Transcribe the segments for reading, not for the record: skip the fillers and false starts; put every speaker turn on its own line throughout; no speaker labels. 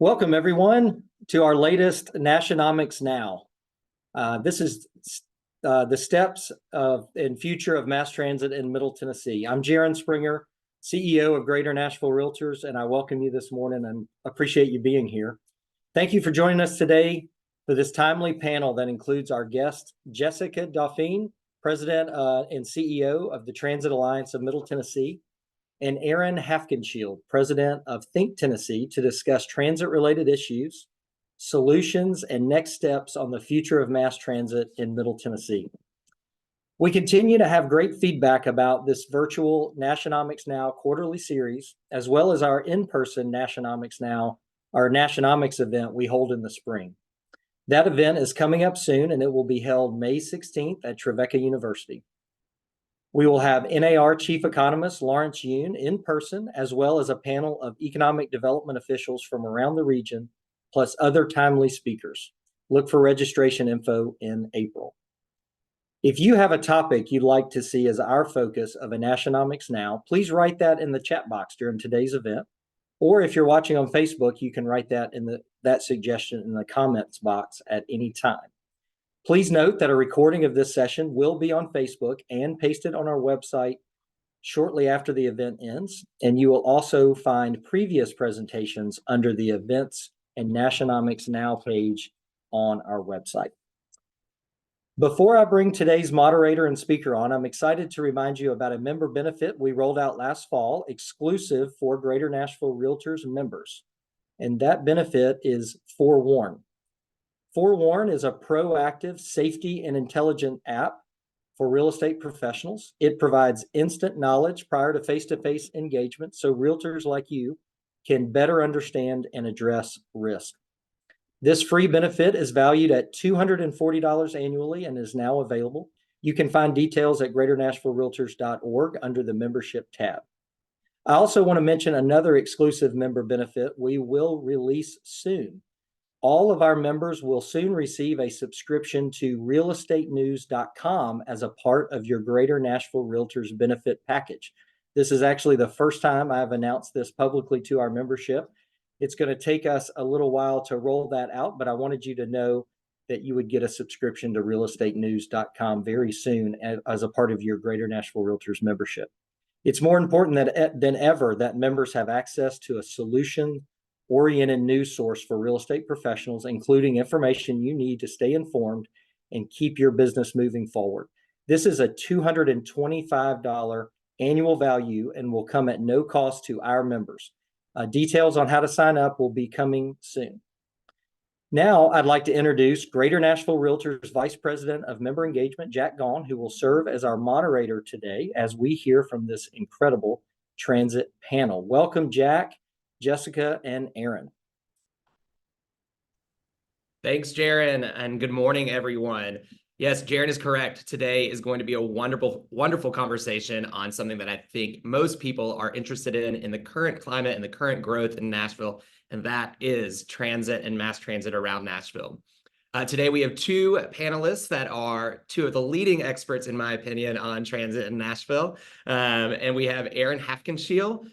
Welcome, everyone, to our latest Nashonomics Now. This is the steps of and future of mass transit in Middle Tennessee. I'm Jaron Springer, CEO of Greater Nashville Realtors, and I welcome you this morning and appreciate you being here. Thank you for joining us today for this timely panel that includes our guest, Jessica Dauphine, President and CEO of the Transit Alliance of Middle Tennessee, and Aaron Hafkinshield, President of Think Tennessee, to discuss transit-related issues, solutions, and next steps on the future of mass transit in Middle Tennessee. We continue to have great feedback about this virtual Nashonomics Now quarterly series, as well as our in-person Nashonomics Now, our Nashonomics event we hold in the spring. That event is coming up soon, and it will be held May 16th at Trevecca University. We will have NAR Chief Economist Lawrence Yun in person, as well as a panel of economic development officials from around the region, plus other timely speakers. Look for registration info in April. If you have a topic you'd like to see as our focus of a Nashonomics Now, please write that in the chat box during today's event. Or if you're watching on Facebook, you can write that that suggestion in the comments box at any time. Please note that a recording of this session will be on Facebook and pasted on our website shortly after the event ends, and you will also find previous presentations under the Events and Nashonomics Now page on our website. Before I bring today's moderator and speaker on, I'm excited to remind you about a member benefit we rolled out last fall, exclusive for Greater Nashville Realtors members, and that benefit is Forewarn. Forewarn is a proactive, safety, and intelligent app for real estate professionals. It provides instant knowledge prior to face-to-face engagement so realtors like you can better understand and address risk. This free benefit is valued at $240 annually and is now available. You can find details at greaternashvillerealtors.org under the membership tab. I also want to mention another exclusive member benefit we will release soon. All of our members will soon receive a subscription to realestatenews.com as a part of your Greater Nashville Realtors benefit package. This is actually the first time I've announced this publicly to our membership. It's going to take us a little while to roll that out, but I wanted you to know that you would get a subscription to realestatenews.com very soon as a part of your Greater Nashville Realtors membership. It's more important than ever that members have access to a solution-oriented news source for real estate professionals, including information you need to stay informed and keep your business moving forward. This is a $225 annual value and will come at no cost to our members. Details on how to sign up will be coming soon. Now, I'd like to introduce Greater Nashville Realtors Vice President of Member Engagement, Jack Gaughan, who will serve as our moderator today as we hear from this incredible transit panel. Welcome, Jack, Jessica, and Aaron.
Thanks, Jaron, and good morning, everyone. Yes, Jaron is correct. Today is going to be a wonderful, wonderful conversation on something that I think most people are interested in the current climate and the current growth in Nashville, and that is transit and mass transit around Nashville. Today, we have two panelists that are two of the leading experts, in my opinion, on transit in Nashville. And we have Aaron Hafkinshield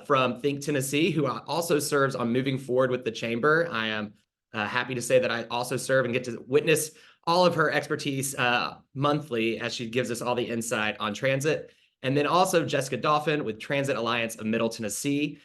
from Think Tennessee, who also serves on moving forward with the chamber. I am happy to say that I also serve and get to witness all of her expertise monthly as she gives us all the insight on transit. And then also Jessica Dauphine with Transit Alliance of Middle Tennessee.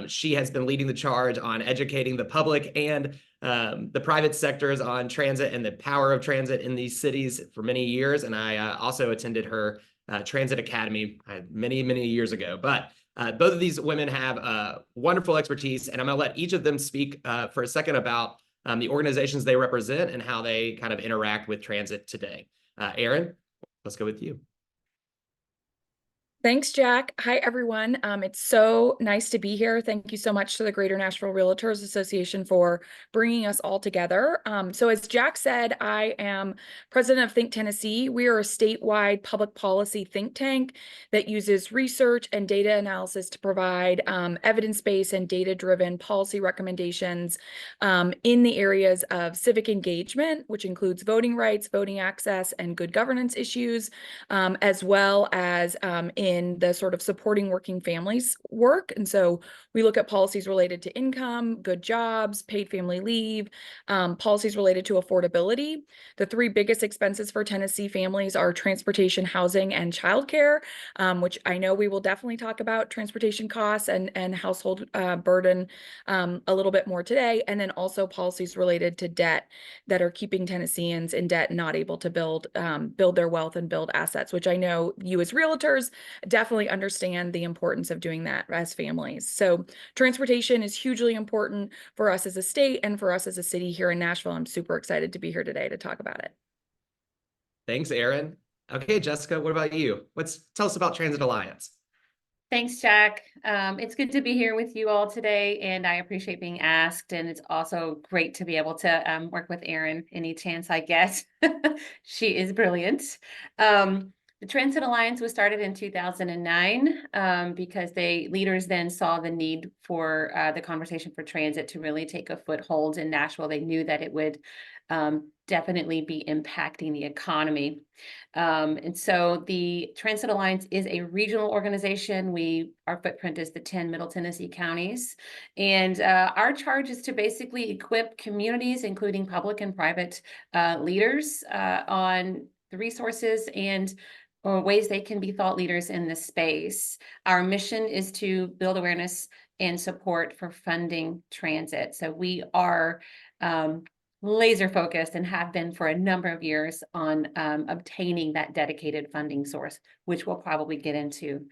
She has been leading the charge on educating the public and the private sectors on transit and the power of transit in these cities for many years. And I also attended her Transit Academy many, many years ago. But both of these women have wonderful expertise, and I'm going to let each of them speak for a second about the organizations they represent and how they kind of interact with transit today. Aaron, let's go with you.
Thanks, Jack. Hi, everyone. It's so nice to be here. Thank you so much to the Greater Nashville Realtors Association for bringing us all together. So as Jack said, I am president of Think Tennessee. We are a statewide public policy think tank that uses research and data analysis to provide evidence-based and data-driven policy recommendations in the areas of civic engagement, which includes voting rights, voting access, and good governance issues, as well as in in the sort of supporting working families work. And so we look at policies related to income, good jobs, paid family leave, policies related to affordability. The three biggest expenses for Tennessee families are transportation, housing, and childcare, which I know we will definitely talk about transportation costs and household burden a little bit more today. And then also policies related to debt that are keeping Tennesseans in debt and not able to build their wealth and build assets, which I know you as realtors definitely understand the importance of doing that as families. So transportation is hugely important for us as a state and for us as a city here in Nashville. I'm super excited to be here today to talk about it.
Thanks, Aaron. Okay, Jessica, what about you? Tell us about Transit Alliance.
Thanks, Jack. It's good to be here with you all today, and I appreciate being asked. And it's also great to be able to work with Erin any chance I get. She is brilliant. The Transit Alliance was started in 2009 because leaders then saw the need for the conversation for transit to really take a foothold in Nashville. They knew that it would definitely be impacting the economy. And so the Transit Alliance is a regional organization. Our footprint is the 10 Middle Tennessee counties. And our charge is to basically equip communities, including public and private leaders, on the resources and ways they can be thought leaders in this space. Our mission is to build awareness and support for funding transit. So we are laser focused and have been for a number of years on obtaining that dedicated funding source, which we'll probably get into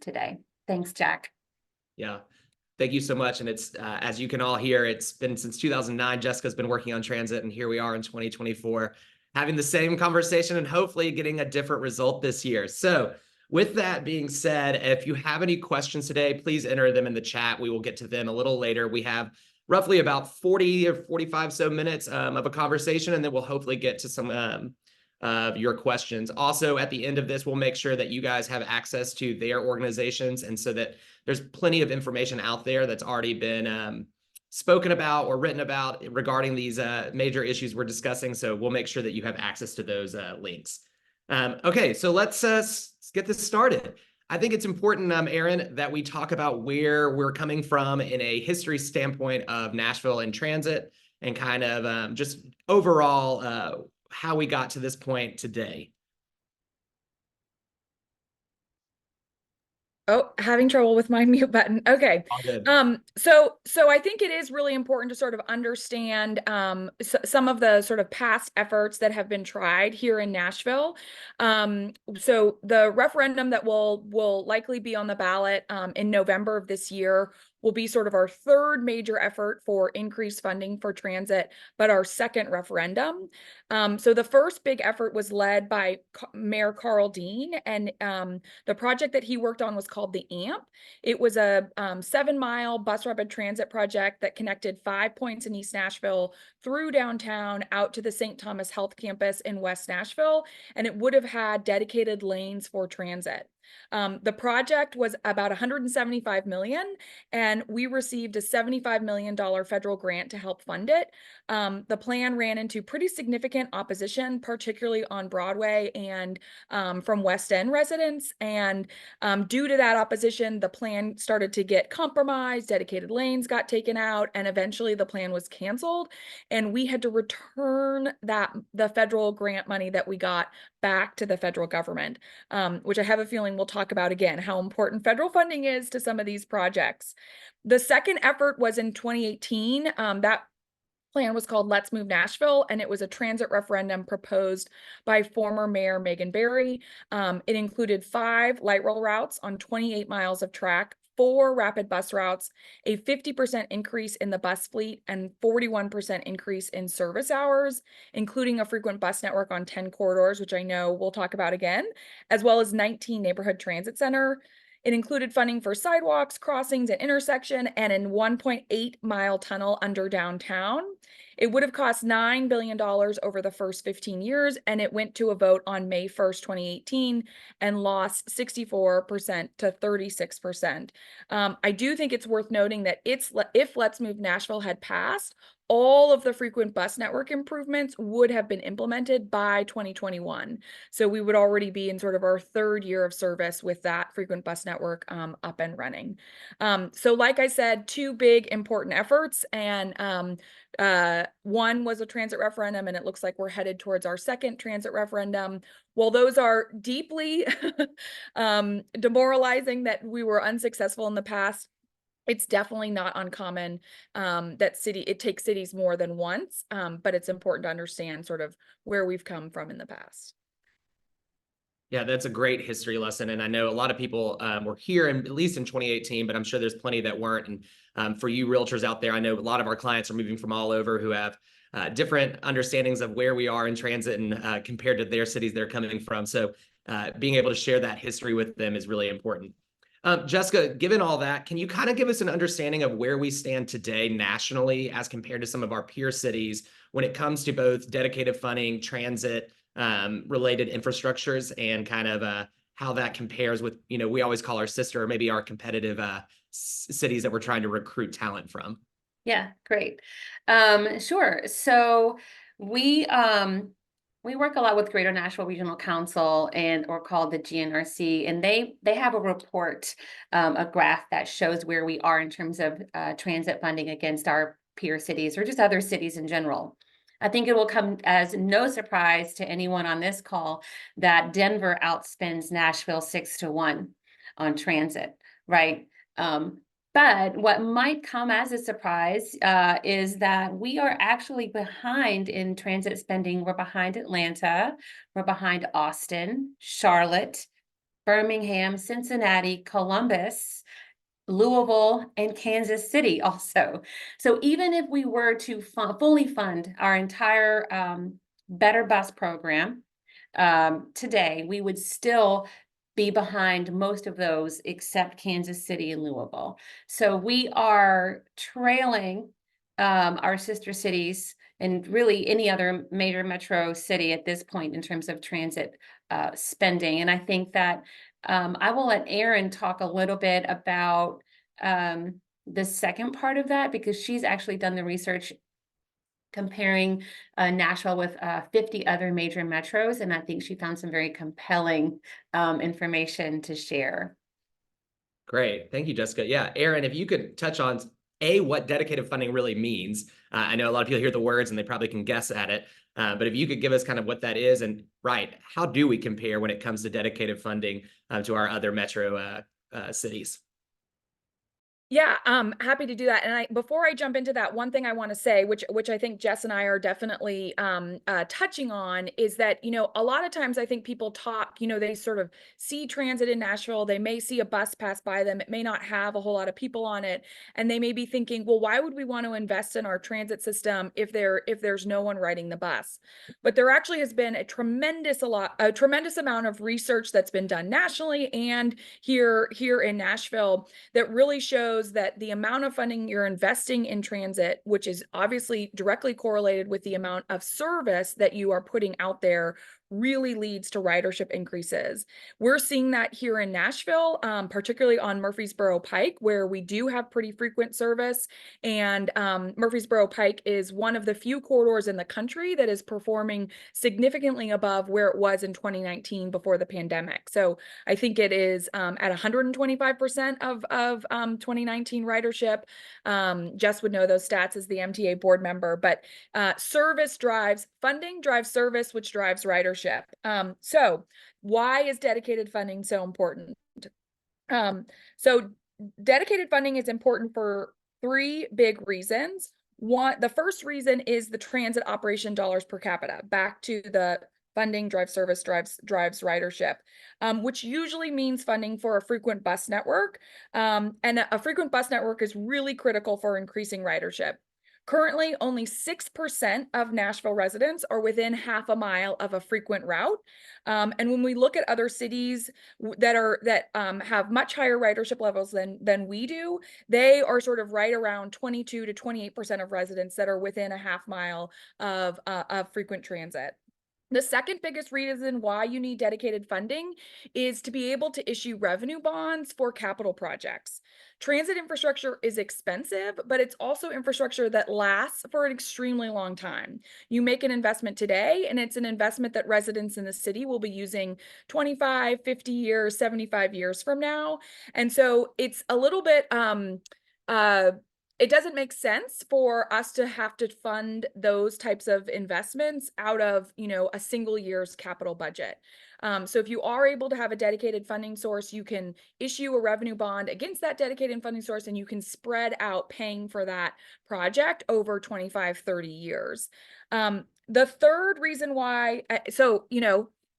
today. Thanks, Jack.
Yeah, thank you so much. And it's as you can all hear, it's been since 2009. Jessica's been working on transit, and here we are in 2024 having the same conversation and hopefully getting a different result this year. So with that being said, if you have any questions today, please enter them in the chat. We will get to them a little later. We have roughly about 40 or 45 so minutes of a conversation, and then we'll hopefully get to some of your questions. Also, at the end of this, we'll make sure that you guys have access to their organizations, and so that there's plenty of information out there that's already been spoken about or written about regarding these major issues we're discussing. So we'll make sure that you have access to those links. Okay, so let's get this started. I think it's important, Aaron, that we talk about where we're coming from in a history standpoint of Nashville and transit, and kind of just overall how we got to this point today.
Oh, having trouble with my mute button. Okay.
All good.
So I think it is really important to sort of understand some of the sort of past efforts that have been tried here in Nashville. So the referendum that will likely be on the ballot in November of this year will be sort of our third major effort for increased funding for transit, but our second referendum. So the first big effort was led by Mayor Carl Dean, and the project that he worked on was called the AMP. It was a 7-mile bus rapid transit project that connected 5 points in East Nashville through downtown out to the St. Thomas Health Campus in West Nashville, and it would have had dedicated lanes for transit. The project was about $175 million, and we received a $75 million federal grant to help fund it. The plan ran into pretty significant opposition, particularly on Broadway and from West End residents. And due to that opposition, the plan started to get compromised, dedicated lanes got taken out, and eventually the plan was canceled. And we had to return the federal grant money that we got back to the federal government, which I have a feeling we'll talk about again, how important federal funding is to some of these projects. The second effort was in 2018. That plan was called Let's Move Nashville, and it was a transit referendum proposed by former Mayor Megan Barry. It included 5 light rail routes on 28 miles of track, 4 rapid bus routes, a 50% increase in the bus fleet, and 41% increase in service hours, including a frequent bus network on 10 corridors, which I know we'll talk about again, as well as 19 neighborhood transit center. It included funding for sidewalks, crossings, and intersection, and a 1.8-mile tunnel under downtown. It would have cost $9 billion over the first 15 years, and it went to a vote on May 1st, 2018, and lost 64% to 36%. I do think it's worth noting that if Let's Move Nashville had passed, all of the frequent bus network improvements would have been implemented by 2021. So we would already be in sort of our third year of service with that frequent bus network up and running. So like I said, two big important efforts, and one was a transit referendum, and it looks like we're headed towards our second transit referendum. While those are deeply demoralizing that we were unsuccessful in the past, it's definitely not uncommon that it takes cities more than once, but it's important to understand sort of where we've come from in the past.
Yeah, that's a great history lesson. And I know a lot of people were here at least in 2018, but I'm sure there's plenty that weren't. And for you realtors out there, I know a lot of our clients are moving from all over who have different understandings of where we are in transit and compared to their cities they're coming from. So being able to share that history with them is really important. Jessica, given all that, can you kind of give us an understanding of where we stand today nationally as compared to some of our peer cities when it comes to both dedicated funding, transit related infrastructures, and kind of how that compares with, we always call our sister or maybe our competitive cities that we're trying to recruit talent from?
Yeah, great. Sure. So we work a lot with Greater Nashville Regional Council or called the GNRC, and they have a report, a graph that shows where we are in terms of transit funding against our peer cities or just other cities in general. I think it will come as no surprise to anyone on this call that Denver outspends Nashville 6-1 on transit, right? But what might come as a surprise is that we are actually behind in transit spending. We're behind Atlanta, we're behind Austin, Charlotte, Birmingham, Cincinnati, Columbus, Louisville, and Kansas City also. So even if we were to fully fund our entire Better Bus program today, we would still be behind most of those except Kansas City and Louisville. So we are trailing our sister cities and really any other major metro city at this point in terms of transit spending. And I think that I will let Erin talk a little bit about the second part of that, because she's actually done the research comparing Nashville with 50 other major metros, and I think she found some very compelling information to share.
Great. Thank you, Jessica. Yeah, Erin, if you could touch on what dedicated funding really means. I know a lot of people hear the words and they probably can guess at it, but if you could give us kind of what that is and how do we compare when it comes to dedicated funding to our other metro cities?
Yeah, happy to do that. And before I jump into that, one thing I want to say, which I think Jess and I are definitely touching on, is that, a lot of times I think people talk, they sort of see transit in Nashville, they may see a bus pass by them, it may not have a whole lot of people on it, and they may be thinking, well, why would we want to invest in our transit system if there's no one riding the bus? But there actually has been a tremendous amount of research that's been done nationally and here in Nashville that really shows that the amount of funding you're investing in transit, which is obviously directly correlated with the amount of service that you are putting out there, really leads to ridership increases. We're seeing that here in Nashville, particularly on Murfreesboro Pike, where we do have pretty frequent service. And Murfreesboro Pike is one of the few corridors in the country that is performing significantly above where it was in 2019 before the pandemic. So I think it is at 125% of 2019 ridership. Jess would know those stats as the MTA board member, but service drives funding, drives service, which drives ridership. So why is dedicated funding so important? So dedicated funding is important for three big reasons. The first reason is the transit operation dollars per capita. Back to the funding drives service, drives ridership, which usually means funding for a frequent bus network. And a frequent bus network is really critical for increasing ridership. Currently, only 6% of Nashville residents are within half a mile of a frequent route. And when we look at other cities that have much higher ridership levels than we do, they are sort of right around 22 to 28% of residents that are within a half mile of frequent transit. The second biggest reason why you need dedicated funding is to be able to issue revenue bonds for capital projects. Transit infrastructure is expensive, but it's also infrastructure that lasts for an extremely long time. You make an investment today, and it's an investment that residents in the city will be using 25, 50 years, 75 years from now. And so it's a little bit it doesn't make sense for us to have to fund those types of investments out of, a single year's capital budget. So if you are able to have a dedicated funding source, you can issue a revenue bond against that dedicated funding source, and you can spread out paying for that project over 25, 30 years. The third reason why,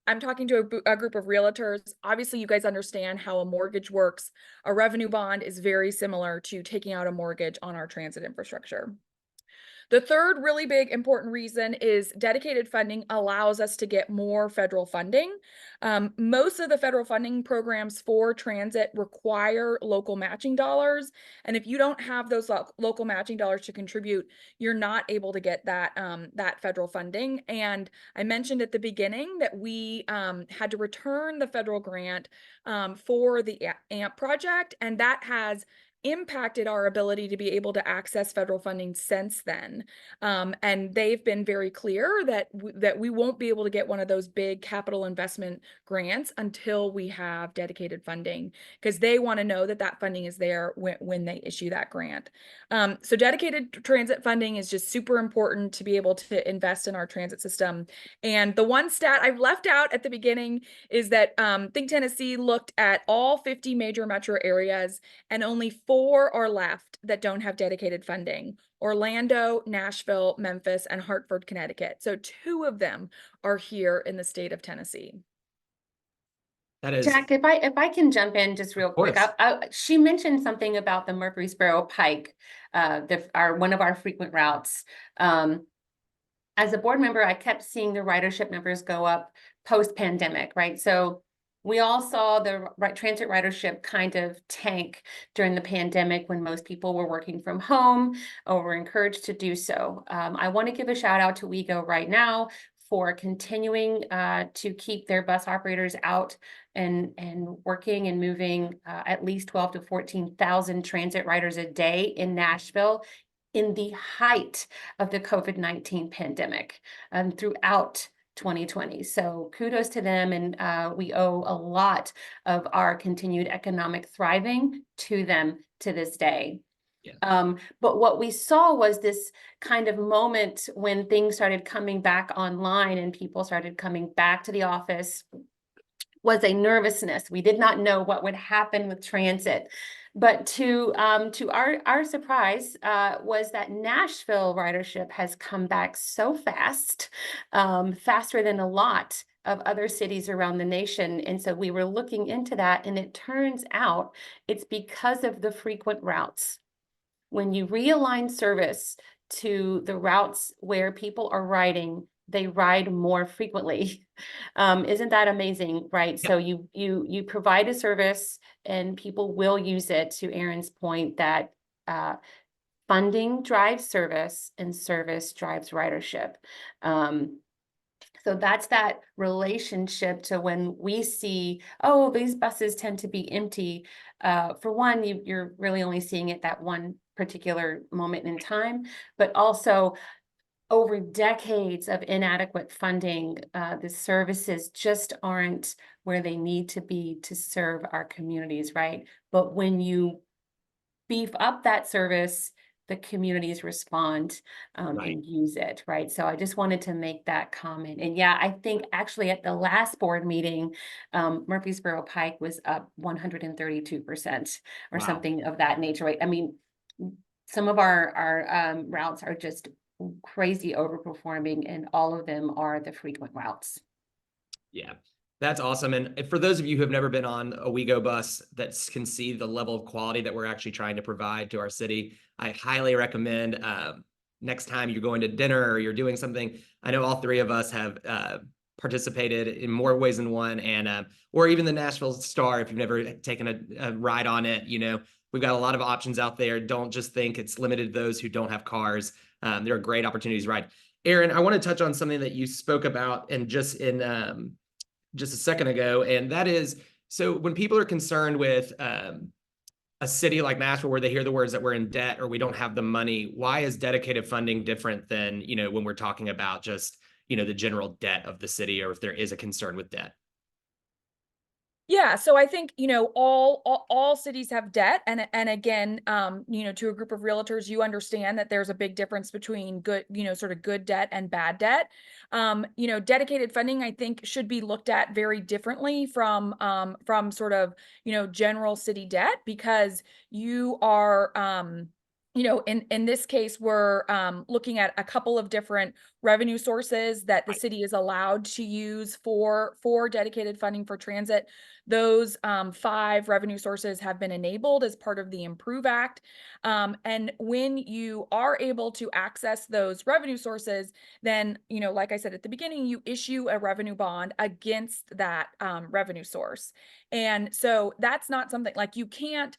I'm talking to a group of realtors. Obviously, you guys understand how a mortgage works. A revenue bond is very similar to taking out a mortgage on our transit infrastructure. The third really big important reason is dedicated funding allows us to get more federal funding. Most of the federal funding programs for transit require local matching dollars. And if you don't have those local matching dollars to contribute, you're not able to get that federal funding. And I mentioned at the beginning that we had to return the federal grant for the AMP project, and that has impacted our ability to be able to access federal funding since then. And they've been very clear that we won't be able to get one of those big capital investment grants until we have dedicated funding, because they want to know that that funding is there when they issue that grant. So dedicated transit funding is just super important to be able to invest in our transit system. And the one stat I've left out at the beginning is that Think Tennessee looked at all 50 major metro areas, and only 4 are left that don't have dedicated funding: Orlando, Nashville, Memphis, and Hartford, Connecticut. So 2 of them are here in the state of Tennessee.
That is,
Jack, if I can jump in just real quick, she mentioned something about the Murfreesboro Pike, one of our frequent routes. As a board member, I kept seeing the ridership numbers go up post-pandemic, right? So we all saw the transit ridership kind of tank during the pandemic when most people were working from home or were encouraged to do so. I want to give a shout out to WeGo right now for continuing to keep their bus operators out and working and moving at least 12 to 14,000 transit riders a day in Nashville in the height of the COVID-19 pandemic throughout 2020. So kudos to them, and we owe a lot of our continued economic thriving to them to this day.
Yeah.
But what we saw was this kind of moment when things started coming back online and people started coming back to the office, was a nervousness. We did not know what would happen with transit. But to our surprise was that Nashville ridership has come back so fast, faster than a lot of other cities around the nation. And so we were looking into that, and it turns out it's because of the frequent routes. When you realign service to the routes where people are riding, they ride more frequently. Isn't that amazing, right?
Yeah.
So you provide a service and people will use it, to Aaron's point that funding drives service and service drives ridership. So that's that relationship to when we see, oh, these buses tend to be empty. For one, you're really only seeing it that one particular moment in time, but also over decades of inadequate funding, the services just aren't where they need to be to serve our communities, right? But when you beef up that service, the communities respond
Right.
and use it, right? So I just wanted to make that comment. And yeah, I think actually at the last board meeting, Murfreesboro Pike was up 132% or
Wow.
something of that nature, right? I mean, some of our routes are just crazy overperforming, and all of them are the frequent routes.
Yeah, that's awesome. And for those of you who have never been on a WeGo bus that can see the level of quality that we're actually trying to provide to our city, I highly recommend next time you're going to dinner or you're doing something. I know all three of us have participated in more ways than one, and or even the Nashville Star, if you've never taken a ride on it, we've got a lot of options out there. Don't just think it's limited to those who don't have cars. There are great opportunities to ride. Aaron, I want to touch on something that you spoke about and just a second ago, and that is, so when people are concerned with a city like Nashville, where they hear the words that we're in debt or we don't have the money, why is dedicated funding different than, when we're talking about just, the general debt of the city, or if there is a concern with debt?
Yeah, so I think, all cities have debt, and again, to a group of realtors, you understand that there's a big difference between good, sort of good debt and bad debt. Dedicated funding, I think, should be looked at very differently from sort of, general city debt, because you are, in this case, we're looking at a couple of different revenue sources that the city is allowed to use for dedicated funding for transit. Those 5 revenue sources have been enabled as part of the Improve Act. And when you are able to access those revenue sources, then, like I said at the beginning, you issue a revenue bond against that revenue source. And so that's not something like you can't,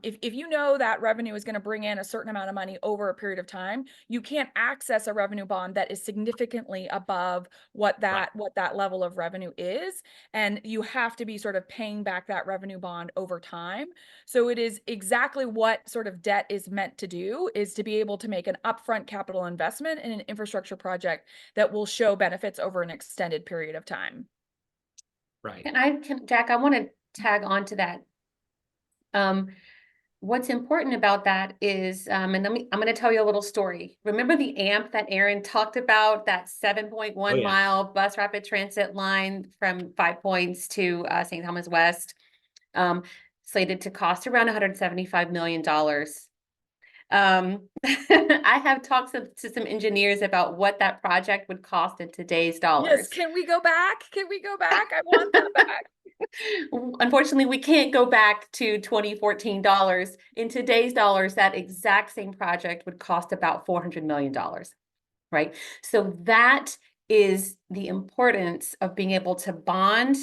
if you know that revenue is going to bring in a certain amount of money over a period of time, you can't access a revenue bond that is significantly above what that level of revenue is. And you have to be sort of paying back that revenue bond over time. So it is exactly what sort of debt is meant to do, is to be able to make an upfront capital investment in an infrastructure project that will show benefits over an extended period of time.
Right.
And Jack, I want to tag on to that. What's important about that is, and I'm going to tell you a little story. Remember the AMP that Aaron talked about, that 7.1 mile bus rapid transit line from Five Points to St. Thomas West, slated to cost around $175 million. I have talked to some engineers about what that project would cost in today's dollars.
Yes, can we go back? Can we go back? I want that back.
Unfortunately, we can't go back to 2014 dollars. In today's dollars, that exact same project would cost about $400 million, right? So that is the importance of being able to bond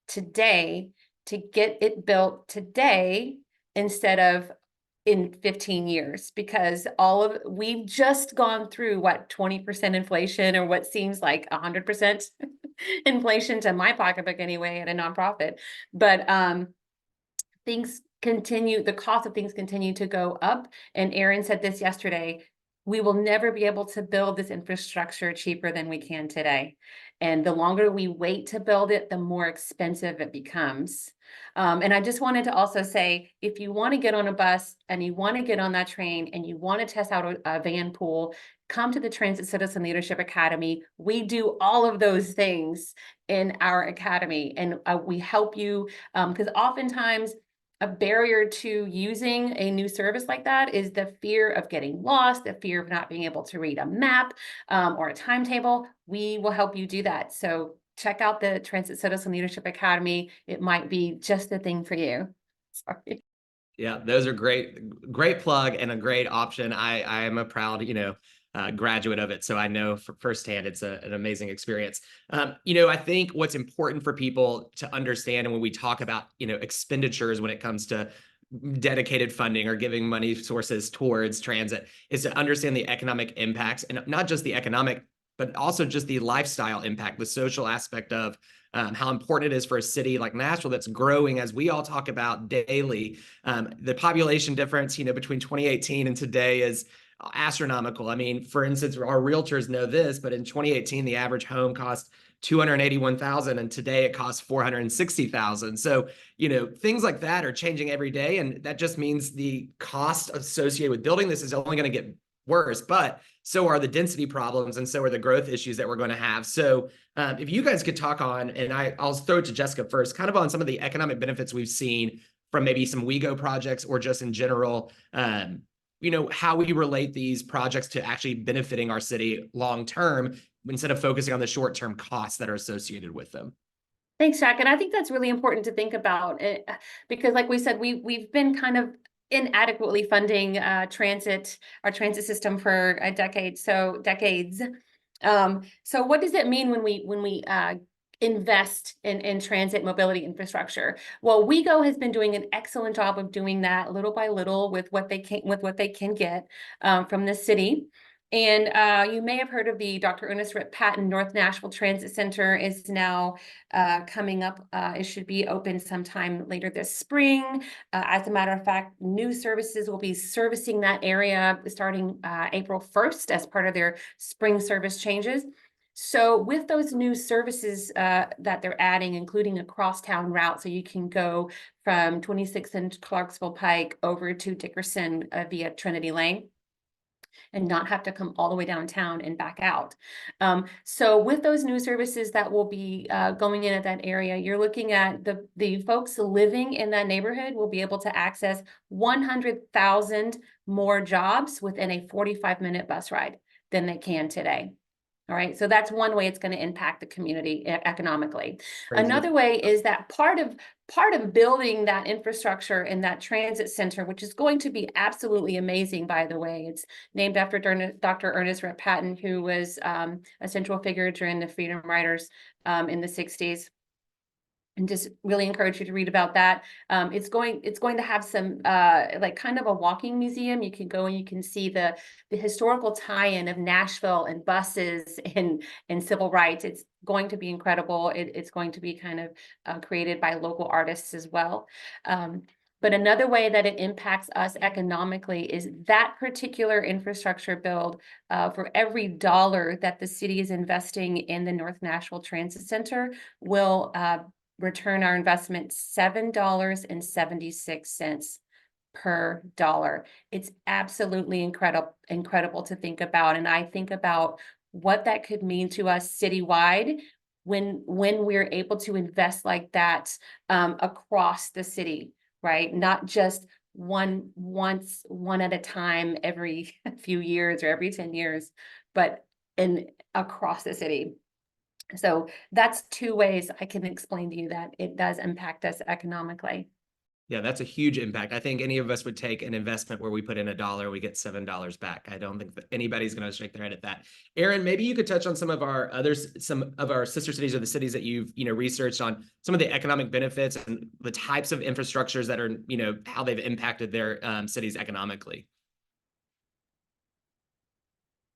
today to get it built today instead of in 15 years, because we've just gone through 20% inflation, or what seems like 100% inflation to my pocketbook anyway, at a nonprofit. But the cost of things continue to go up. And Aaron said this yesterday, we will never be able to build this infrastructure cheaper than we can today. And the longer we wait to build it, the more expensive it becomes. And I just wanted to also say, if you want to get on a bus and you want to get on that train and you want to test out a van pool, come to the Transit Citizen Leadership Academy. We do all of those things in our academy, and we help you, because oftentimes a barrier to using a new service like that is the fear of getting lost, the fear of not being able to read a map or a timetable. We will help you do that. So check out the Transit Citizen Leadership Academy. It might be just the thing for you. Sorry.
Yeah, those are great plug and a great option. I am a proud, graduate of it. So I know firsthand, it's an amazing experience. I think what's important for people to understand, and when we talk about, expenditures when it comes to dedicated funding or giving money sources towards transit, is to understand the economic impacts, and not just the economic, but also just the lifestyle impact, the social aspect of how important it is for a city like Nashville that's growing, as we all talk about daily. The population difference, between 2018 and today is astronomical. I mean, for instance, our realtors know this, but in 2018, the average home cost $281,000, and today it costs $460,000. So, things like that are changing every day, and that just means the cost associated with building this is only going to get worse, but so are the density problems, and so are the growth issues that we're going to have. So if you guys could talk on, and I'll throw it to Jessica first, kind of on some of the economic benefits we've seen from maybe some WeGo projects, or just in general, how we relate these projects to actually benefiting our city long-term, instead of focusing on the short-term costs that are associated with them.
Thanks, Jack. And I think that's really important to think about, because like we said, we've been kind of inadequately funding our transit system for a decades. So what does it mean when we invest in transit mobility infrastructure? Well, WeGo has been doing an excellent job of doing that little by little with what they can get from the city. And you may have heard of the Dr. Ernest Rip Patton North Nashville Transit Center is now coming up. It should be open sometime later this spring. As a matter of fact, new services will be servicing that area starting April 1st as part of their spring service changes. So with those new services that they're adding, including a crosstown route, so you can go from 26th and Clarksville Pike over to Dickerson via Trinity Lane, and not have to come all the way downtown and back out. So with those new services that will be going in at that area, you're looking at the folks living in that neighborhood will be able to access 100,000 more jobs within a 45-minute bus ride than they can today. All right, so that's one way it's going to impact the community economically.
Crazy.
Another way is that part of building that infrastructure in that transit center, which is going to be absolutely amazing, by the way. It's named after Dr. Ernest Rip Patton, who was a central figure during the Freedom Riders in the 60s. And just really encourage you to read about that. It's going to have some like kind of a walking museum. You can go and you can see the historical tie-in of Nashville and buses and civil rights. It's going to be incredible. It's going to be kind of created by local artists as well. But another way that it impacts us economically is that particular infrastructure build. For every dollar that the city is investing in the North Nashville Transit Center will return our investment $7.76 per dollar. It's absolutely incredible to think about. And I think about what that could mean to us citywide when we're able to invest like that across the city, right? Not just one at a time every few years or every 10 years, but across the city. So that's two ways I can explain to you that it does impact us economically.
Yeah, that's a huge impact. I think any of us would take an investment where we put in $1, we get $7 back. I don't think that anybody's going to shake their head at that. Aaron, maybe you could touch on some of our sister cities or the cities that you've researched on some of the economic benefits and the types of infrastructures that are how they've impacted their cities economically.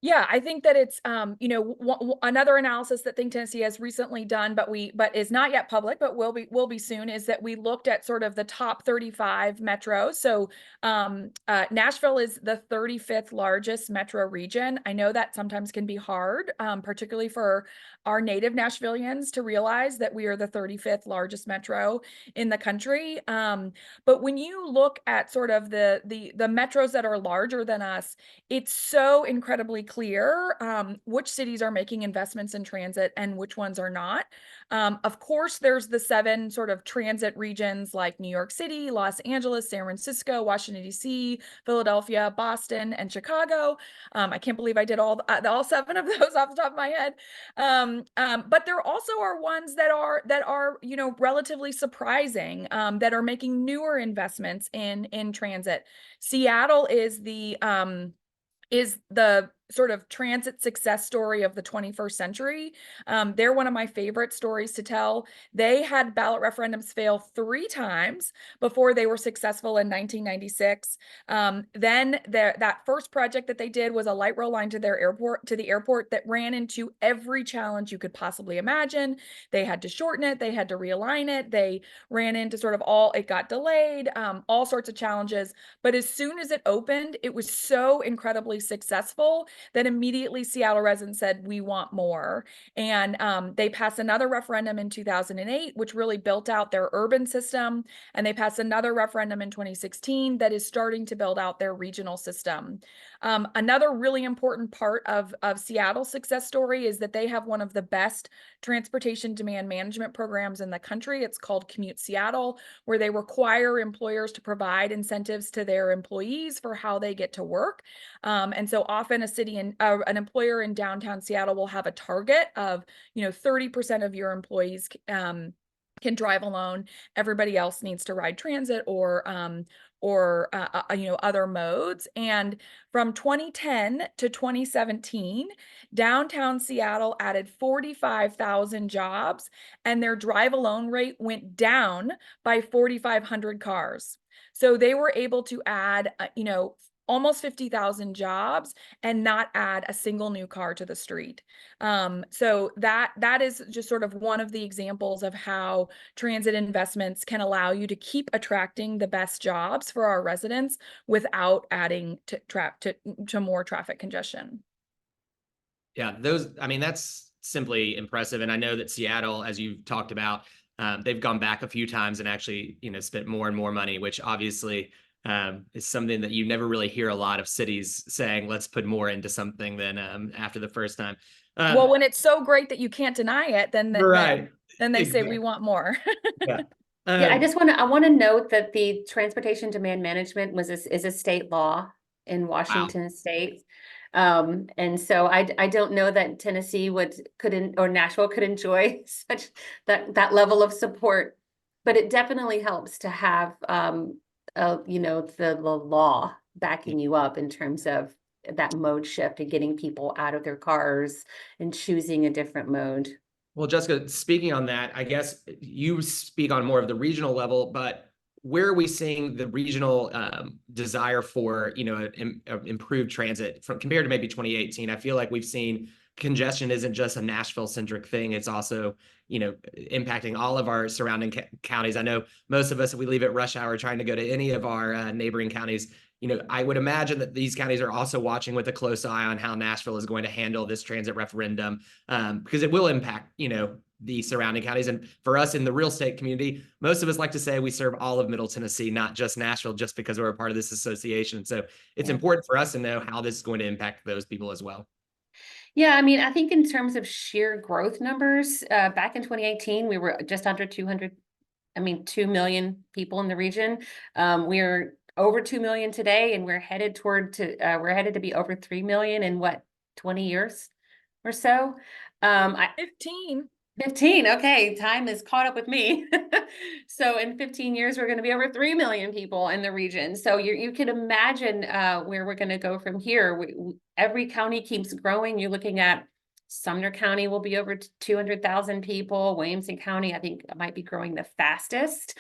Yeah, I think that it's another analysis that Think Tennessee has recently done, but is not yet public, but will be soon, is that we looked at sort of the top 35 metros. So Nashville is the 35th largest metro region. I know that sometimes can be hard, particularly for our native Nashvillians, to realize that we are the 35th largest metro in the country. But when you look at sort of the metros that are larger than us, it's so incredibly clear which cities are making investments in transit and which ones are not. Of course, there's the 7 sort of transit regions like New York City, Los Angeles, San Francisco, Washington, D.C., Philadelphia, Boston, and Chicago. I can't believe I did all 7 of those off the top of my head. But there also are ones that are relatively surprising, that are making newer investments in transit. Seattle is the sort of transit success story of the 21st century. They're one of my favorite stories to tell. They had ballot referendums fail 3 times before they were successful in 1996. Then that first project that they did was a light rail line to the airport that ran into every challenge you could possibly imagine. They had to shorten it. They had to realign it. They ran into it got delayed, all sorts of challenges. But as soon as it opened, it was so incredibly successful that immediately Seattle residents said, we want more. And they passed another referendum in 2008, which really built out their urban system. And they passed another referendum in 2016 that is starting to build out their regional system. Another really important part of Seattle's success story is that they have one of the best transportation demand management programs in the country. It's called Commute Seattle, where they require employers to provide incentives to their employees for how they get to work. And so often an employer in downtown Seattle will have a target of 30% of your employees can drive alone. Everybody else needs to ride transit or other modes. And from 2010 to 2017, downtown Seattle added 45,000 jobs, and their drive alone rate went down by 4,500 cars. So they were able to add, almost 50,000 jobs and not add a single new car to the street. So that is just sort of one of the examples of how transit investments can allow you to keep attracting the best jobs for our residents without adding to more traffic congestion.
Yeah, that's simply impressive. And I know that Seattle, as you've talked about, they've gone back a few times and actually, spent more and more money, which obviously is something that you never really hear a lot of cities saying, let's put more into something than after the first time.
Well, when it's so great that you can't deny it, then
Right.
then they say
Exactly.
we want more.
Yeah.
Yeah, I want to note that the transportation demand management is a state law in Washington state. And so I don't know that Tennessee couldn't or Nashville could enjoy such that level of support, but it definitely helps to have the law backing you up in terms of that mode shift and getting people out of their cars and choosing a different mode.
Well, Jessica, speaking on that, I guess you speak on more of the regional level, but where are we seeing the regional desire for, improved transit compared to maybe 2018? I feel like we've seen congestion isn't just a Nashville centric thing. It's also, impacting all of our surrounding counties. I know most of us, if we leave at rush hour trying to go to any of our neighboring counties, I would imagine that these counties are also watching with a close eye on how Nashville is going to handle this transit referendum, because it will impact, the surrounding counties. And for us in the real estate community, most of us like to say we serve all of Middle Tennessee, not just Nashville, just because we're a part of this association. So it's important for us to know how this is going to impact those people as well.
Yeah, I mean, I think in terms of sheer growth numbers, back in 2018, we were just under 2 million people in the region. We're over 2 million today, and we're headed to be over 3 million in 20 years or so. 15. Okay, time has caught up with me. So in 15 years, we're going to be over 3 million people in the region. So you can imagine where we're going to go from here. Every county keeps growing. You're looking at Sumner County will be over 200,000 people. Williamson County, I think, might be growing the fastest,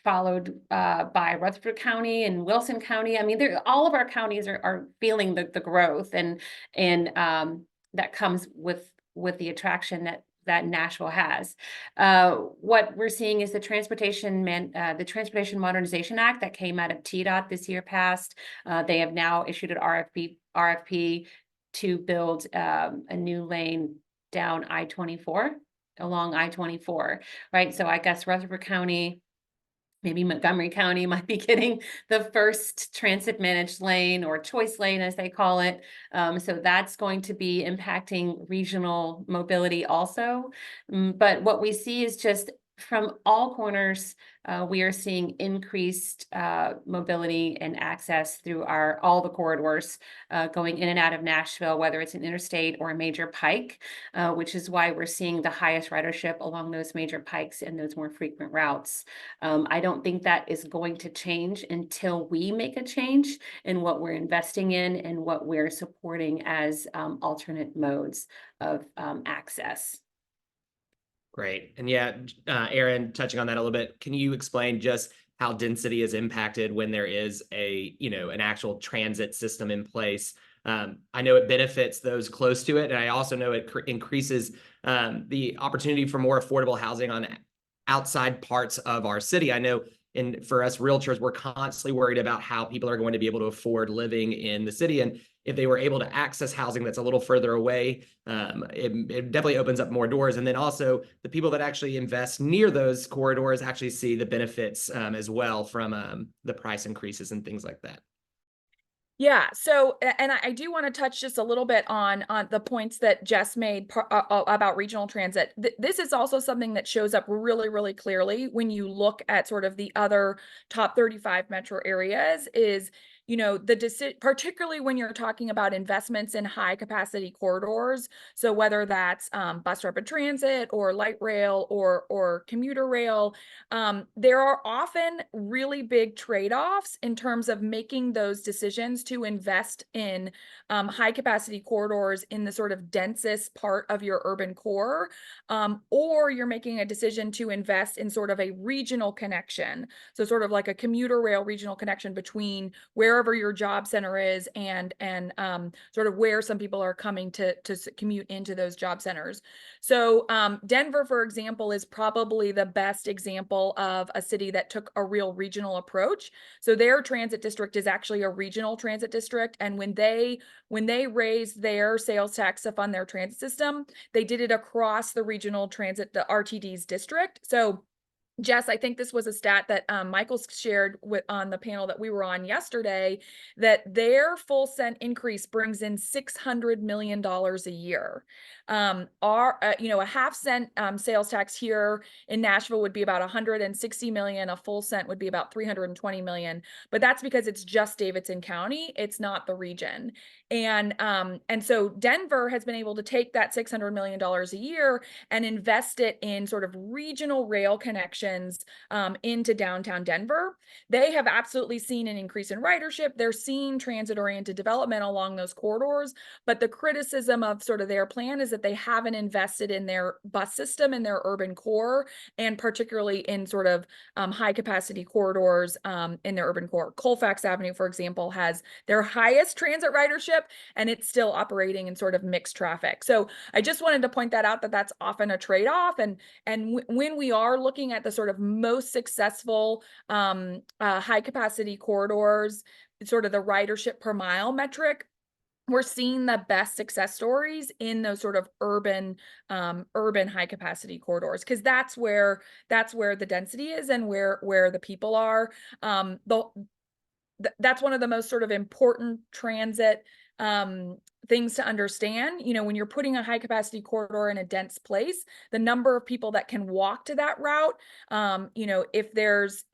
followed by Rutherford County and Wilson County. I mean, all of our counties are feeling the growth and that comes with the attraction that Nashville has. What we're seeing is the Transportation Modernization Act that came out of TDOT this year passed. They have now issued an RFP to build a new lane down along I-24, right? So I guess Rutherford County, maybe Montgomery County might be getting the first transit managed lane or choice lane, as they call it. So that's going to be impacting regional mobility also. But what we see is just from all corners, we are seeing increased mobility and access through all the corridors going in and out of Nashville, whether it's an interstate or a major pike, which is why we're seeing the highest ridership along those major pikes and those more frequent routes. I don't think that is going to change until we make a change in what we're investing in and what we're supporting as alternate modes of access.
Great. And yeah, Aaron, touching on that a little bit, can you explain just how density is impacted when there is an actual transit system in place? I know it benefits those close to it, and I also know it increases the opportunity for more affordable housing on outside parts of our city. I know for us realtors, we're constantly worried about how people are going to be able to afford living in the city. And if they were able to access housing that's a little further away, it definitely opens up more doors. And then also the people that actually invest near those corridors actually see the benefits as well from the price increases and things like that.
Yeah. So, and I do want to touch just a little bit on the points that Jess made about regional transit. This is also something that shows up really, really clearly when you look at sort of the other top 35 metro areas is you know, particularly when you're talking about investments in high capacity corridors. So whether that's bus rapid transit or light rail or commuter rail, there are often really big trade-offs in terms of making those decisions to invest in high capacity corridors in the sort of densest part of your urban core, or you're making a decision to invest in sort of a regional connection. So sort of like a commuter rail regional connection between wherever your job center is and sort of where some people are coming to commute into those job centers. So Denver, for example, is probably the best example of a city that took a real regional approach. So their transit district is actually a regional transit district. And when they raised their sales tax to fund their transit system, they did it across the regional transit, the RTD's district. So Jess, I think this was a stat that Michael shared on the panel that we were on yesterday, that their full cent increase brings in $600 million a year. A half cent sales tax here in Nashville would be about 160 million. A full cent would be about 320 million. But that's because it's just Davidson County. It's not the region. And so Denver has been able to take that $600 million a year and invest it in sort of regional rail connections into downtown Denver. They have absolutely seen an increase in ridership. They're seeing transit-oriented development along those corridors, but the criticism of sort of their plan is that they haven't invested in their bus system in their urban core, and particularly in sort of high capacity corridors in their urban core. Colfax Avenue, for example, has their highest transit ridership, and it's still operating in sort of mixed traffic. So I just wanted to point that out, that that's often a trade-off. And when we are looking at the sort of most successful high capacity corridors, sort of the ridership per mile metric, we're seeing the best success stories in those sort of urban high capacity corridors, because that's where the density is and where the people are. That's one of the most sort of important transit things to understand. You know, when you're putting a high capacity corridor in a dense place, the number of people that can walk to that route, if there's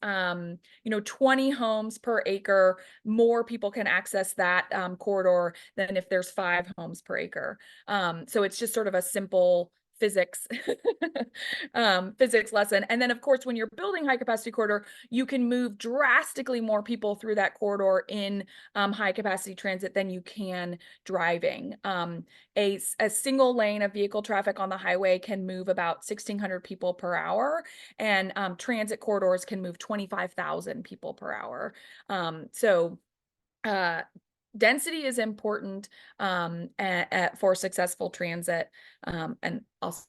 20 homes per acre, more people can access that corridor than if there's 5 homes per acre. So it's just sort of a simple physics lesson. And then of course, when you're building high capacity corridor, you can move drastically more people through that corridor in high capacity transit than you can driving. A single lane of vehicle traffic on the highway can move about 1,600 people per hour, and transit corridors can move 25,000 people per hour. Density is important for successful transit, and also.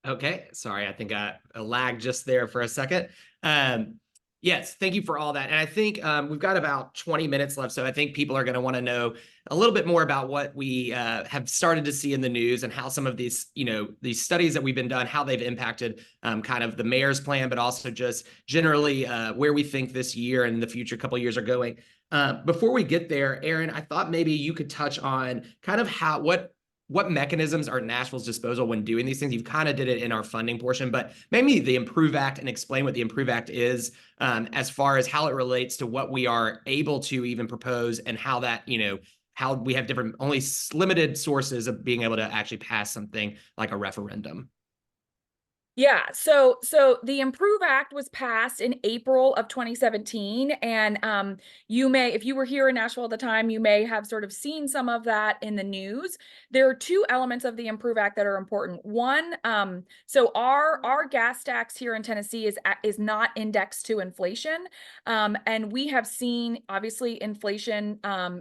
Okay, sorry, I think I lagged just there for a second. Yes, thank you for all that. And I think we've got about 20 minutes left, so I think people are going to want to know a little bit more about what we have started to see in the news and how some of these, these studies that we've been done, how they've impacted kind of the mayor's plan, but also just generally where we think this year and the future couple of years are going. Before we get there, Aaron, I thought maybe you could touch on kind of what mechanisms are at Nashville's disposal when doing these things. You've kind of did it in our funding portion, but maybe the Improve Act, and explain what the Improve Act is as far as how it relates to what we are able to even propose, and how that, how we have different, only limited sources of being able to actually pass something like a referendum.
Yeah, so the Improve Act was passed in April of 2017, and you may, if you were here in Nashville at the time, you may have sort of seen some of that in the news. There are 2 elements of the Improve Act that are important. One, so our gas tax here in Tennessee is not indexed to inflation, and we have seen obviously inflation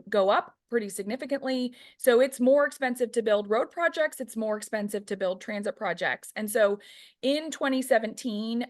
go up pretty significantly. So it's more expensive to build road projects. It's more expensive to build transit projects. And so in 2017,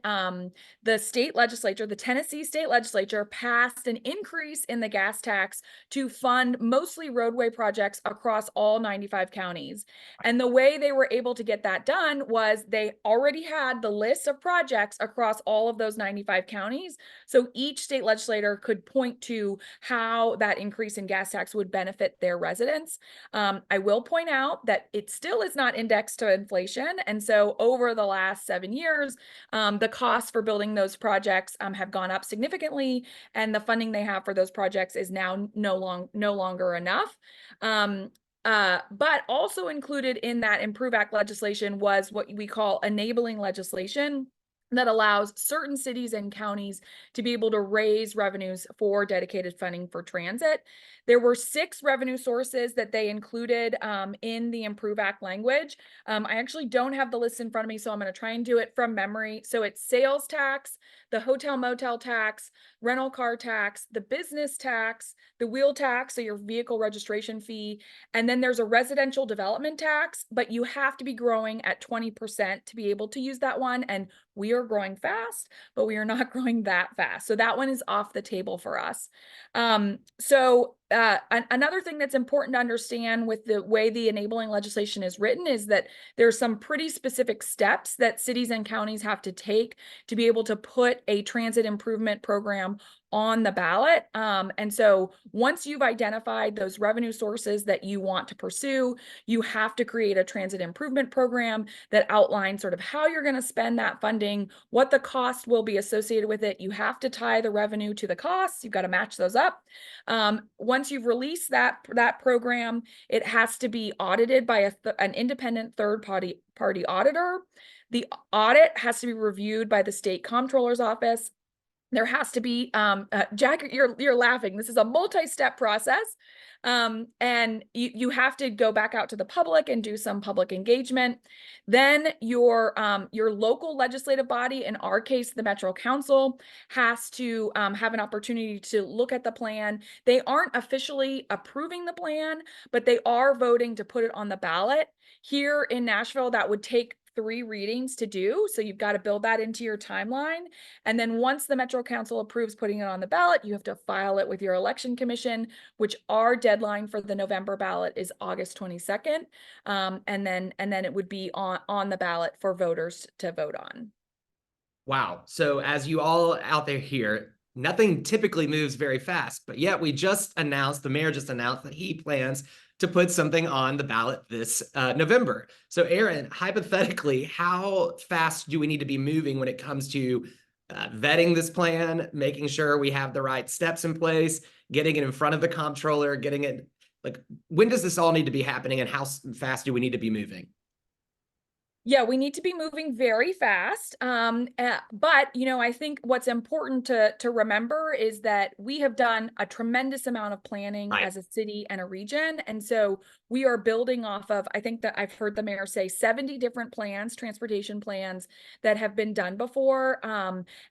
the state legislature, the Tennessee state legislature, passed an increase in the gas tax to fund mostly roadway projects across all 95 counties. And the way they were able to get that done was they already had the list of projects across all of those 95 counties. So each state legislator could point to how that increase in gas tax would benefit benefit their residents. I will point out that it still is not indexed to inflation. And so over the last 7 years, the costs for building those projects have gone up significantly, and the funding they have for those projects is now no longer enough. But also included in that Improve Act legislation was what we call enabling legislation that allows certain cities and counties to be able to raise revenues for dedicated funding for transit. There were 6 revenue sources that they included in the Improve Act language. I actually don't have the list in front of me, so I'm going to try and do it from memory. So it's sales tax, the hotel motel tax, rental car tax, the business tax, the wheel tax, so your vehicle registration fee, and then there's a residential development tax, but you have to be growing at 20% to be able to use that one. And we are growing fast, but we are not growing that fast. So that one is off the table for us. Another thing that's important to understand with the way the enabling legislation is written is that there's some pretty specific steps that cities and counties have to take to be able to put a transit improvement program on the ballot. And so once you've identified those revenue sources that you want to pursue, you have to create a transit improvement program that outlines sort of how you're going to spend that funding, what the cost will be associated with it. You have to tie the revenue to the costs. You've got to match those up. Once you've released that program, it has to be audited by an independent third party auditor. The audit has to be reviewed by the state comptroller's office. There has to be, Jack, you're laughing. This is a multi-step process. And you have to go back out to the public and do some public engagement. Then your local legislative body, in our case, the Metro Council, has to have an opportunity to look at the plan. They aren't officially approving the plan, but they are voting to put it on the ballot. Here in Nashville, that would take 3 readings to do. So you've got to build that into your timeline. And then once the Metro Council approves putting it on the ballot, you have to file it with your election commission, which our deadline for the November ballot is August 22nd. And then it would be on the ballot for voters to vote on.
Wow. So as you all out there hear, nothing typically moves very fast, but yet the mayor just announced that he plans to put something on the ballot this November. So Aaron, hypothetically, how fast do we need to be moving when it comes to vetting this plan, making sure we have the right steps in place, getting it in front of the comptroller, getting it, like, when does this all need to be happening and how fast do we need to be moving?
Yeah, we need to be moving very fast. But, I think what's important to remember is that we have done a tremendous amount of planning as a city and a region. And so we are building off of, I think that I've heard the mayor say 70 different plans, transportation plans that have been done before.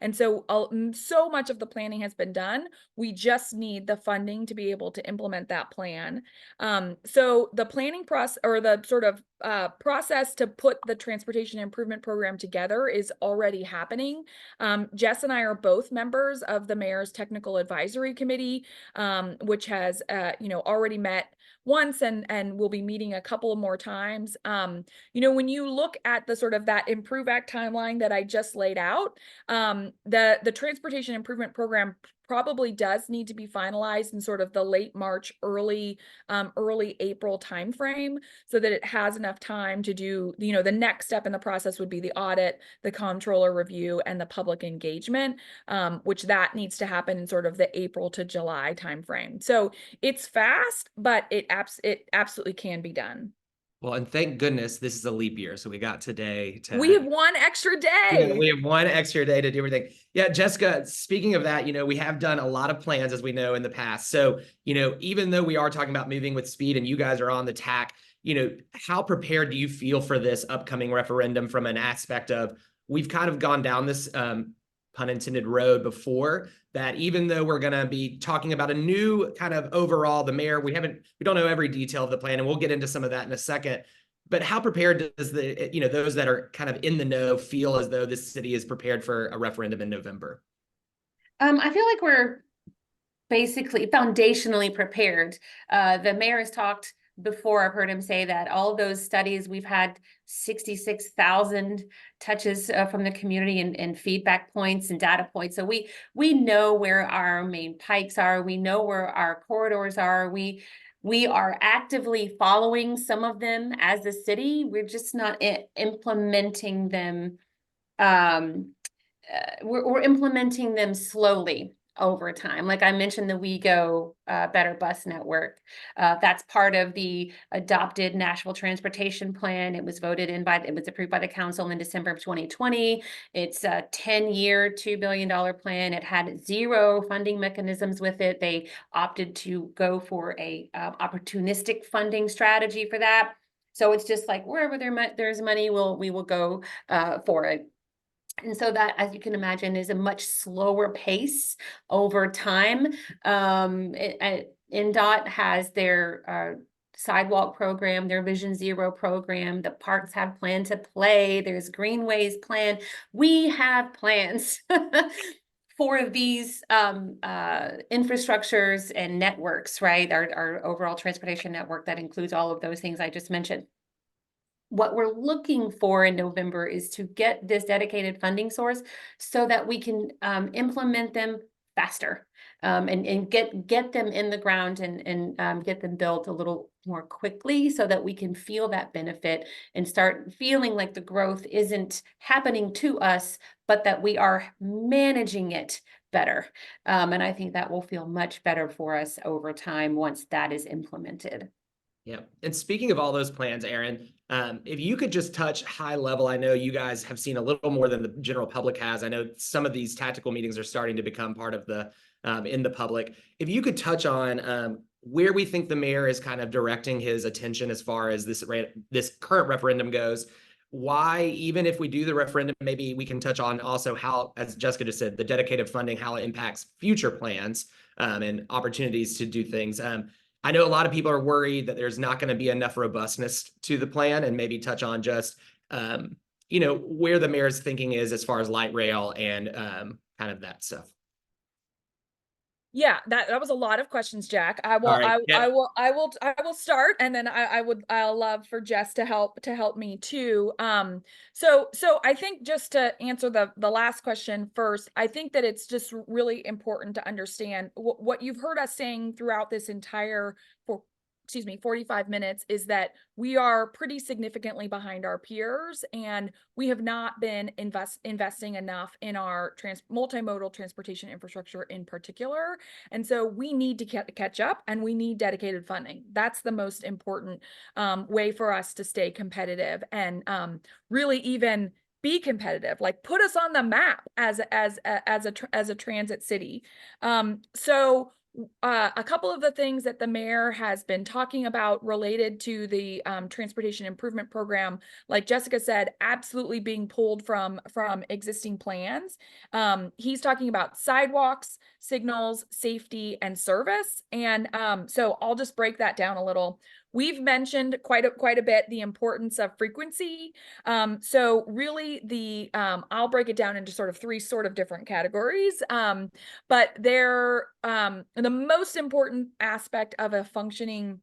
And so so much of the planning has been done. We just need the funding to be able to implement that plan. So the planning process, or the sort of process to put the transportation improvement program together, is already happening. Jess and I are both members of the mayor's technical advisory committee, which has already met once and we'll be meeting a couple of more times. When you look at the sort of that Improve Act timeline that I just laid out, the transportation improvement program probably does need to be finalized in sort of the late March, early April timeframe, so that it has enough time to do, the next step in the process would be the audit, the comptroller review, and the public engagement, which that needs to happen in sort of the April to July timeframe. So it's fast, but it absolutely can be done.
Well, and thank goodness this is a leap year. So we got today to
We have 1 extra day.
we have 1 extra day to do everything. Yeah, Jessica, speaking of that, we have done a lot of plans, as we know, in the past. So, even though we are talking about moving with speed and you guys are on the tack, how prepared do you feel for this upcoming referendum from an aspect of, we've kind of gone down this pun intended road before, that even though we're going to be talking about a new kind of overall, the mayor, we don't know every detail of the plan, and we'll get into some of that in a second. But how prepared does those that are kind of in the know feel as though this city is prepared for a referendum in November?
I feel like we're basically foundationally prepared. The mayor has talked before. I've heard him say that all of those studies, we've had 66,000 touches from the community and feedback points and data points. So we know where our main pikes are. We know where our corridors are. We We are actively following some of them as a city. We're just not implementing them. We're implementing them slowly over time. Like I mentioned, the WeGo Better Bus Network. That's part of the adopted Nashville Transportation Plan. It was approved by the council in December of 2020. It's a 10-year, $2 billion plan. It had 0 funding mechanisms with it. They opted to go for a opportunistic funding strategy for that. So it's just like wherever there's money, we will go for it. And so that, as you can imagine, is a much slower pace over time. NDOT has their sidewalk program, their Vision Zero program. The parks have Plan to Play. There's Greenways plan. We have plans for these infrastructures and networks, right? Our overall transportation network that includes all of those things I just mentioned. What we're looking for in November is to get this dedicated funding source so that we can implement them faster and get them in the ground and get them built a little more quickly so that we can feel that benefit and start feeling like the growth isn't happening to us, but that we are managing it better. And I think that will feel much better for us over time once that is implemented.
Yeah. And speaking of all those plans, Erin, if you could just touch high level, I know you guys have seen a little more than the general public has. I know some of these tactical meetings are starting to become part of the in the public. If you could touch on where we think the mayor is kind of directing his attention as far as this current referendum goes, why, even if we do the referendum, maybe we can touch on also how, as Jessica just said, the dedicated funding, how it impacts future plans and opportunities to do things. I know a lot of people are worried that there's not going to be enough robustness to the plan, and maybe touch on just, where the mayor's thinking is as far as light rail and kind of that stuff.
Yeah, that was a lot of questions, Jack. I will,
All right,
I will start, and then I'll love for Jess to help me too. So I think just to answer the last question first, I think that it's just really important to understand what you've heard us saying throughout this entire 45 minutes is that we are pretty significantly behind our peers, and we have not been investing enough in our multimodal transportation infrastructure in particular. And so we need to catch up, and we need dedicated funding. That's the most important way for us to stay competitive and really even be competitive, like put us on the map as a transit city. A couple of the things that the mayor has been talking about related to the transportation improvement program, like Jessica said, absolutely being pulled from existing plans. He's talking about sidewalks, signals, safety, and service. And so I'll just break that down a little. We've mentioned quite a bit the importance of frequency. So really I'll break it down into sort of 3 different categories. But they're the most important aspect of a functioning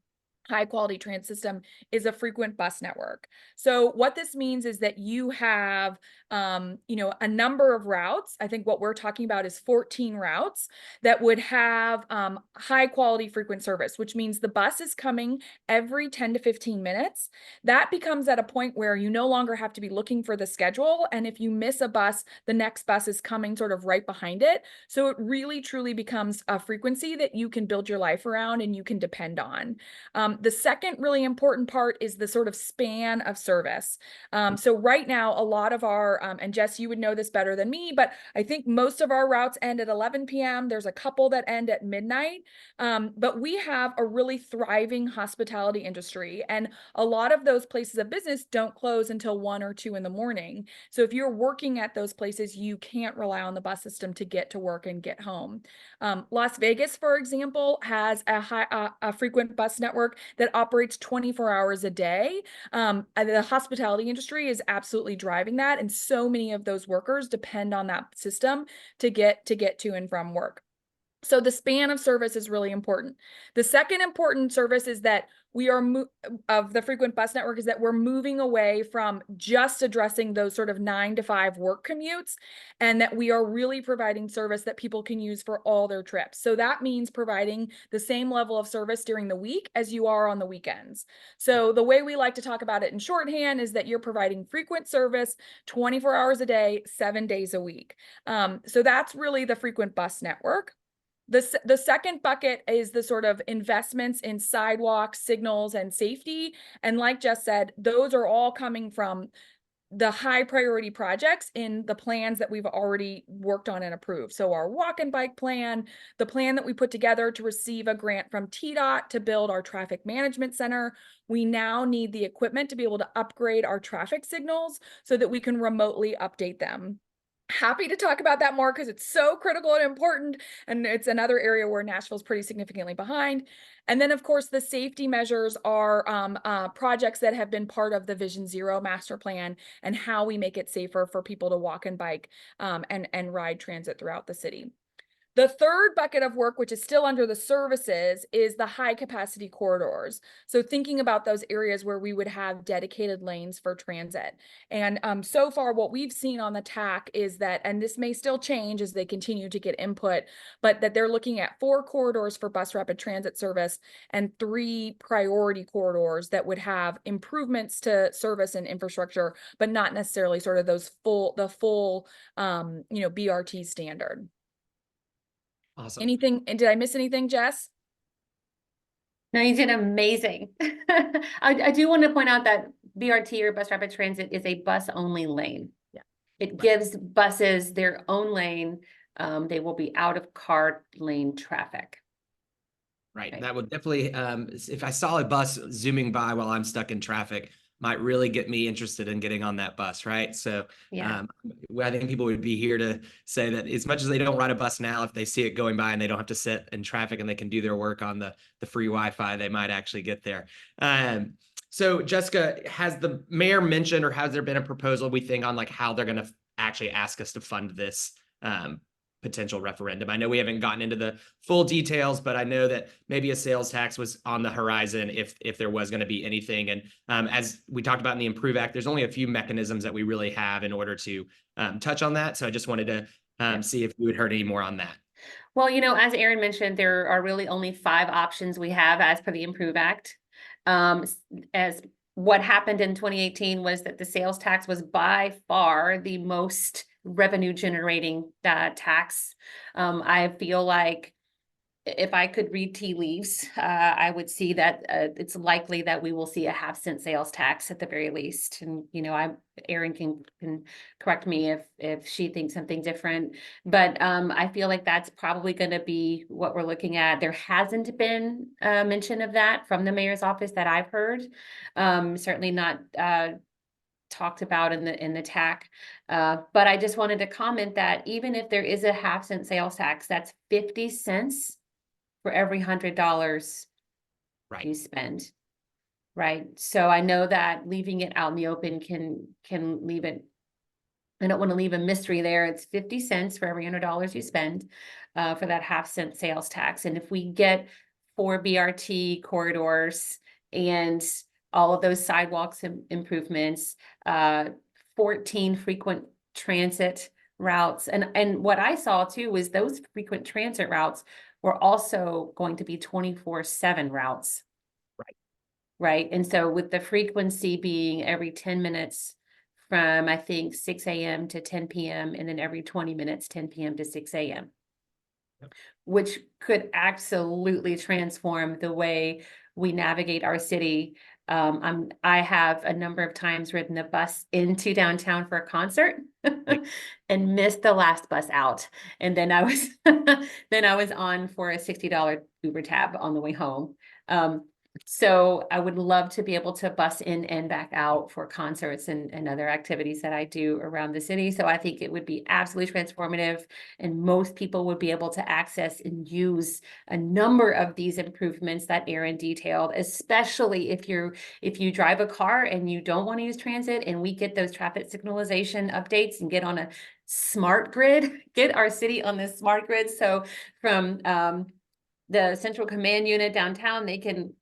high quality transit system is a frequent bus network. So what this means is that you have, a number of routes. I think what we're talking about is 14 routes that would have high quality frequent service, which means the bus is coming every 10 to 15 minutes. That becomes at a point where you no longer have to be looking for the schedule. And if you miss a bus, the next bus is coming sort of right behind it. So it really truly becomes a frequency that you can build your life around and you can depend on. The second really important part is the sort of span of service. So right now, a lot of our, and Jess, you would know this better than me, but I think most of our routes end at 11 p.m. There's a couple that end at midnight. But we have a really thriving hospitality industry, and a lot of those places of business don't close until 1 or 2 in the morning. So if you're working at those places, you can't rely on the bus system to get to work and get home. Las Vegas, for example, has a frequent bus network that operates 24 hours a day. The hospitality industry is absolutely driving that, and so many of those workers depend on that system to get to and from work. So the span of service is really important. The second important service is that we are of the frequent bus network is that we're moving away from just addressing those sort of 9 to 5 work commutes, and that we are really providing service that people can use for all their trips. So that means providing the same level of service during the week as you are on the weekends. So the way we like to talk about it in shorthand is that you're providing frequent service 24 hours a day, 7 days a week. So that's really the frequent bus network. The second bucket is the sort of investments in sidewalks, signals, and safety. And like Jess said, those are all coming from the high priority projects in the plans that we've already worked on and approved. So our walk and bike plan, the plan that we put together to receive a grant from TDOT to build our traffic management center. We now need the equipment to be able to upgrade our traffic signals so that we can remotely update them. Happy to talk about that more because it's so critical and important, and it's another area where Nashville's pretty significantly behind. And then, of course, the safety measures are projects that have been part of the Vision Zero master plan and how we make it safer for people to walk and bike and ride transit throughout the city. The third bucket of work, which is still under the services, is the high capacity corridors. So thinking about those areas where we would have dedicated lanes for transit. And so far what we've seen on the TAC is that, and this may still change as they continue to get input, but that they're looking at 4 corridors for bus rapid transit service and 3 priority corridors that would have improvements to service and infrastructure, but not necessarily sort of the full BRT standard.
Awesome.
Anything, and did I miss anything, Jess?
No, you did amazing. I do want to point out that BRT or bus rapid transit is a bus only lane.
Yeah.
It gives buses their own lane. They will be out of car lane traffic.
Right.
Right.
That would definitely, if I saw a bus zooming by while I'm stuck in traffic, might really get me interested in getting on that bus, right? So
Yeah.
I think people would be here to say that as much as they don't ride a bus now, if they see it going by and they don't have to sit in traffic and they can do their work on the free Wi-Fi, they might actually get there. So Jessica, has the mayor mentioned, or has there been a proposal, we think, on like how they're going to actually ask us to fund this potential referendum? I know we haven't gotten into the full details, but I know that maybe a sales tax was on the horizon if there was going to be anything. And as we talked about in the Improve Act, there's only a few mechanisms that we really have in order to touch on that. So I just wanted to see if you had heard any more on that.
Well, as Aaron mentioned, there are really only 5 options we have as per the Improve Act. As what happened in 2018 was that the sales tax was by far the most revenue generating tax. I feel like if I could read tea leaves, I would see that it's likely that we will see a 0.5-cent sales tax at the very least. And Erin can correct me if she thinks something different. But I feel like that's probably going to be what we're looking at. There hasn't been a mention of that from the mayor's office that I've heard. Certainly not talked about in the TAC. But I just wanted to comment that even if there is a 0.5-cent sales tax, that's 50 cents for every $100 you spend. Right. So I know that leaving it out in the open can leave it. I don't want to leave a mystery there. It's 50 cents for every $100 you spend for that 0.5-cent sales tax. And if we get 4 BRT corridors and all of those sidewalks improvements, 14 frequent transit routes. And what I saw too was those frequent transit routes were also going to be 24/7 routes. Right. And so with the frequency being every 10 minutes from, I think, 6 a.m. to 10 p.m. and then every 20 minutes, 10 p.m. to 6 a.m. Yep. Which could absolutely transform the way we navigate our city. I have a number of times ridden a bus into downtown for a concert and missed the last bus out. And then I was on for a $60 Uber tab on the way home. So I would love to be able to bus in and back out for concerts and other activities that I do around the city. So I think it would be absolutely transformative, and most people would be able to access and use a number of these improvements that Aaron detailed, especially if you drive a car and you don't want to use transit, and we get those traffic signalization updates and get on a smart grid, get our city on this smart grid. So from the central command unit downtown, they can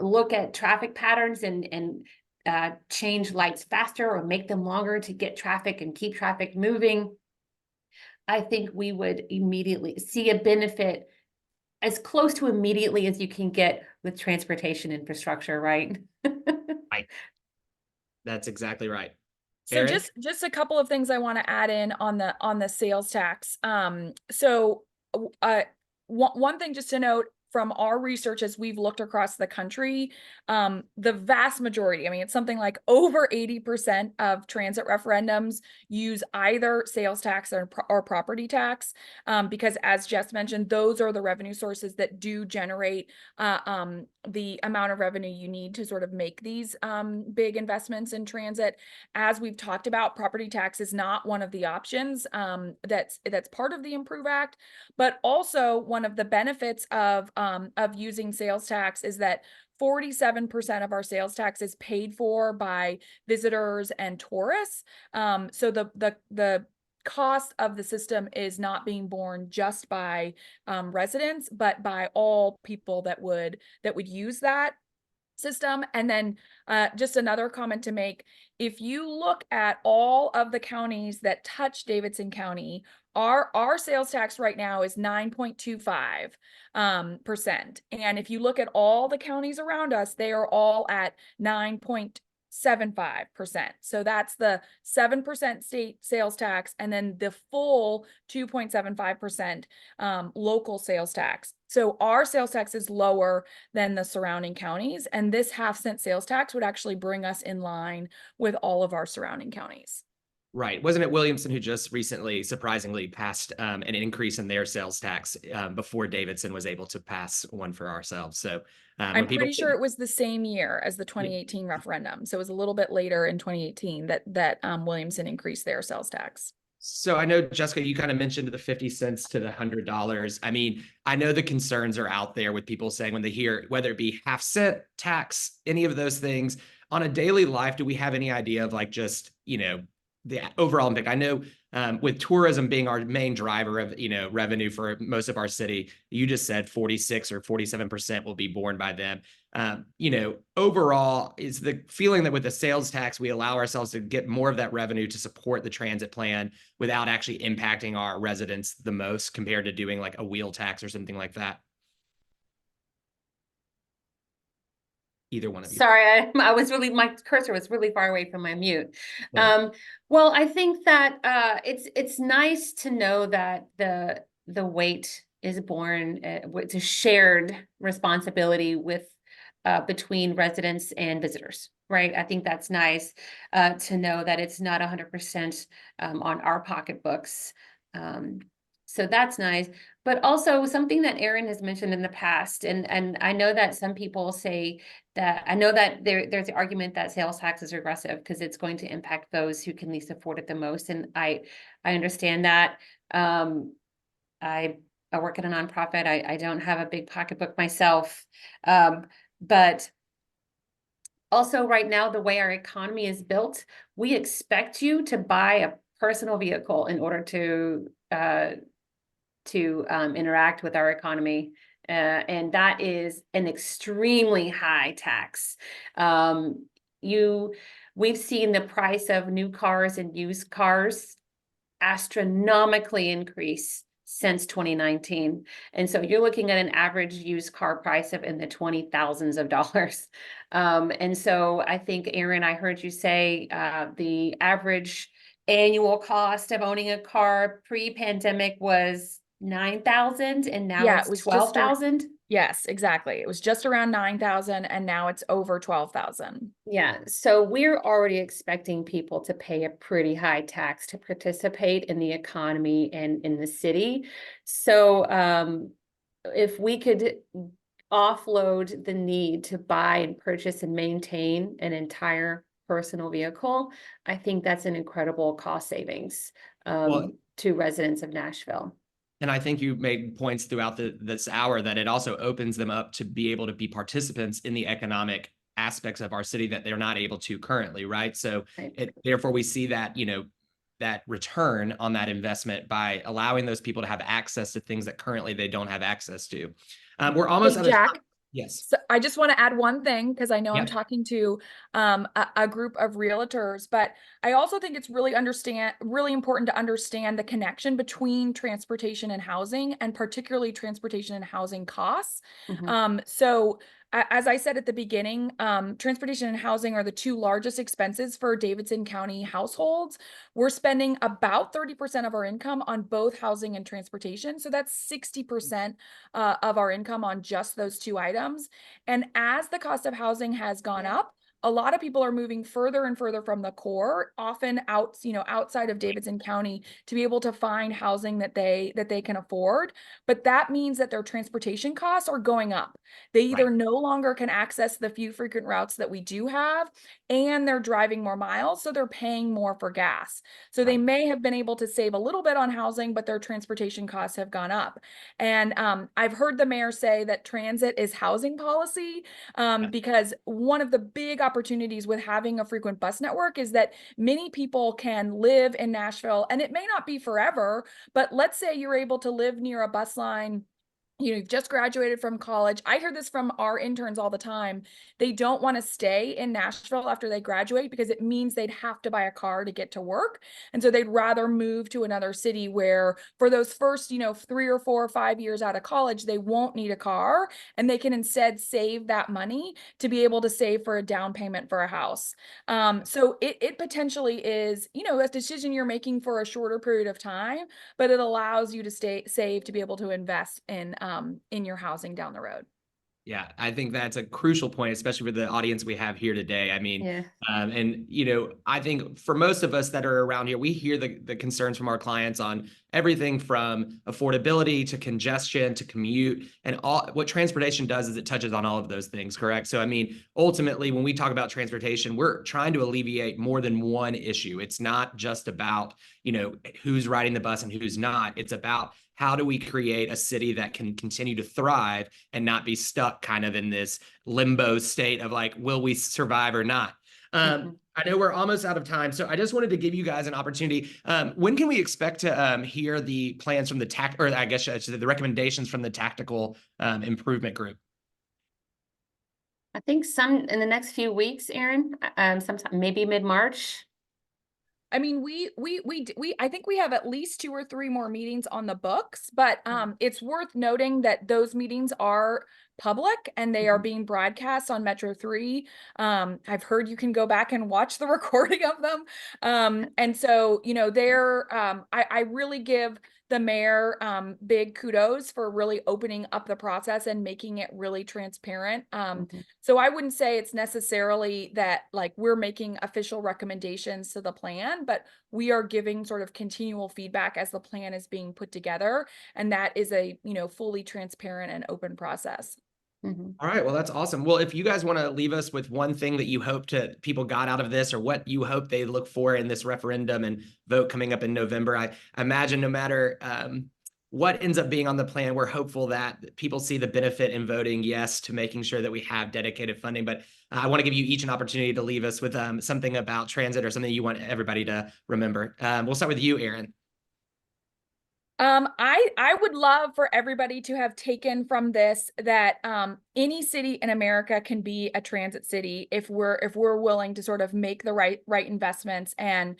look at traffic patterns and change lights faster or make them longer to get traffic and keep traffic moving. I think we would immediately see a benefit as close to immediately as you can get with transportation infrastructure, right?
That's exactly right.
So
Erin?
just a couple of things I want to add in on the sales tax. One thing just to note from our research as we've looked across the country, the vast majority, I mean, it's something like over 80% of transit referendums use either sales tax or property tax, because as Jess mentioned, those are the revenue sources that do generate the amount of revenue you need to sort of make these big investments in transit. As we've talked about, property tax is not one of the options that's part of the Improve Act, but also one of the benefits of using sales tax is that 47% of our sales tax is paid for by visitors and tourists. So the cost of the system is not being borne just by residents, but by all people that would use that system. And then just another comment to make, if you look at all of the counties that touch Davidson County, our sales tax right now is 9.25%. And if you look at all the counties around us, they are all at 9.75%. So that's the 7% state sales tax, and then the full 2.75% local sales tax. So our sales tax is lower than the surrounding counties, and this 0.5-cent sales tax would actually bring us in line with all of our surrounding counties.
Right. Wasn't it Williamson who just recently, surprisingly, passed an increase in their sales tax before Davidson was able to pass one for ourselves? So
I'm pretty sure it was the same year as the 2018 referendum. So it was a little bit later in 2018 that Williamson increased their sales tax.
So I know, Jessica, you kind of mentioned the 50 cents to the $100. I mean, I know the concerns are out there with people saying when they hear, whether it be 0.5-cent tax, any of those things on a daily life, do we have any idea of like just, the overall impact? I know with tourism being our main driver of, revenue for most of our city, you just said 46 or 47% will be borne by them. Overall, is the feeling that with the sales tax, we allow ourselves to get more of that revenue to support the transit plan without actually impacting our residents the most compared to doing like a wheel tax or something like that? Either one of you.
Sorry, my cursor was really far away from my mute.
Yeah.
Well, I think that it's nice to know that the weight is borne, it's a shared responsibility with between residents and visitors, right? I think that's nice to know that it's not 100% on our pocketbooks. So that's nice, but also something that Aaron has mentioned in the past, and I know that some people say that, I know that there's the argument that sales tax is regressive because it's going to impact those who can least afford it the most, and I understand that. I work at a nonprofit. I don't have a big pocketbook myself, but also right now, the way our economy is built, we expect you to buy a personal vehicle in order to interact with our economy. And that is an extremely high tax. We've seen the price of new cars and used cars astronomically increase since 2019. And so you're looking at an average used car price of in the $20,000s of dollars. And so I think, Aaron, I heard you say the average annual cost of owning a car pre-pandemic was $9,000, and now
Yeah,
it's
it was
12,000.
Yes, exactly. It was just around 9,000 and now it's over 12,000.
Yeah, so we're already expecting people to pay a pretty high tax to participate in the economy and in the city. So if we could offload the need to buy and purchase and maintain an entire personal vehicle, I think that's an incredible cost savings
Well,
to residents of Nashville.
and I think you made points throughout this hour that it also opens them up to be able to be participants in the economic aspects of our city that they're not able to currently, right? So
Right.
therefore we see that, that return on that investment by allowing those people to have access to things that currently they don't have access to. We're almost
Hey,
out of time.
Jack.
Yes.
So I just want to add one thing because I know I'm
Yep.
talking to a group of realtors, but I also think it's really important to understand the connection between transportation and housing, and particularly transportation and housing costs. So as I said at the beginning, transportation and housing are the two largest expenses for Davidson County households. We're spending about 30% of our income on both housing and transportation. So that's 60% of our income on just those two items. And as the cost of housing has gone up, a lot of people are moving further and further from the core, often outside of Davidson County, to be able to find housing that they can afford. But that means that their transportation costs are going up. They either no longer can access the few frequent routes that we do have, and they're driving more miles, so they're paying more for gas. So they may have been able to save a little bit on housing, but their transportation costs have gone up. And I've heard the mayor say that transit is housing policy, because one of the big opportunities with having a frequent bus network is that many people can live in Nashville, and it may not be forever, but let's say you're able to live near a bus line. You've just graduated from college. I hear this from our interns all the time. They don't want to stay in Nashville after they graduate because it means they'd have to buy a car to get to work. And so they'd rather move to another city where for those first, 3 or 4 or 5 years out of college, they won't need a car, and they can instead save that money to be able to save for a down payment for a house. So it potentially is, a decision you're making for a shorter period of time, but it allows you to save to be able to invest in your housing down the road.
Yeah, I think that's a crucial point, especially for the audience we have here today. I mean,
Yeah.
and I think for most of us that are around here, we hear the concerns from our clients on everything from affordability to congestion to commute, and all what transportation does is it touches on all of those things, correct? So, I mean, ultimately, when we talk about transportation, we're trying to alleviate more than one issue. It's not just about, who's riding the bus and who's not. It's about how do we create a city that can continue to thrive and not be stuck kind of in this limbo state of like, will we survive or not? I know we're almost out of time, so I just wanted to give you guys an opportunity. When can we expect to hear the plans from the recommendations from the tactical improvement group?
I think in the next few weeks, Aaron, sometime maybe mid-March.
I mean, I think we have at least 2 or 3 more meetings on the books, but it's worth noting that those meetings are public and they are being broadcast on Metro 3. I've heard you can go back and watch the recording of them. And so, I really give the mayor big kudos for really opening up the process and making it really transparent. So I wouldn't say it's necessarily that like we're making official recommendations to the plan, but we are giving sort of continual feedback as the plan is being put together. And that is a, fully transparent and open process.
All right, well, that's awesome. Well, if you guys want to leave us with one thing that you hope people got out of this, or what you hope they look for in this referendum and vote coming up in November, I imagine no matter what ends up being on the plan, we're hopeful that people see the benefit in voting yes to making sure that we have dedicated funding. But I want to give you each an opportunity to leave us with something about transit or something you want everybody to remember. We'll start with you, Aaron.
I would love for everybody to have taken from this that any city in America can be a transit city if we're willing to sort of make the right investments and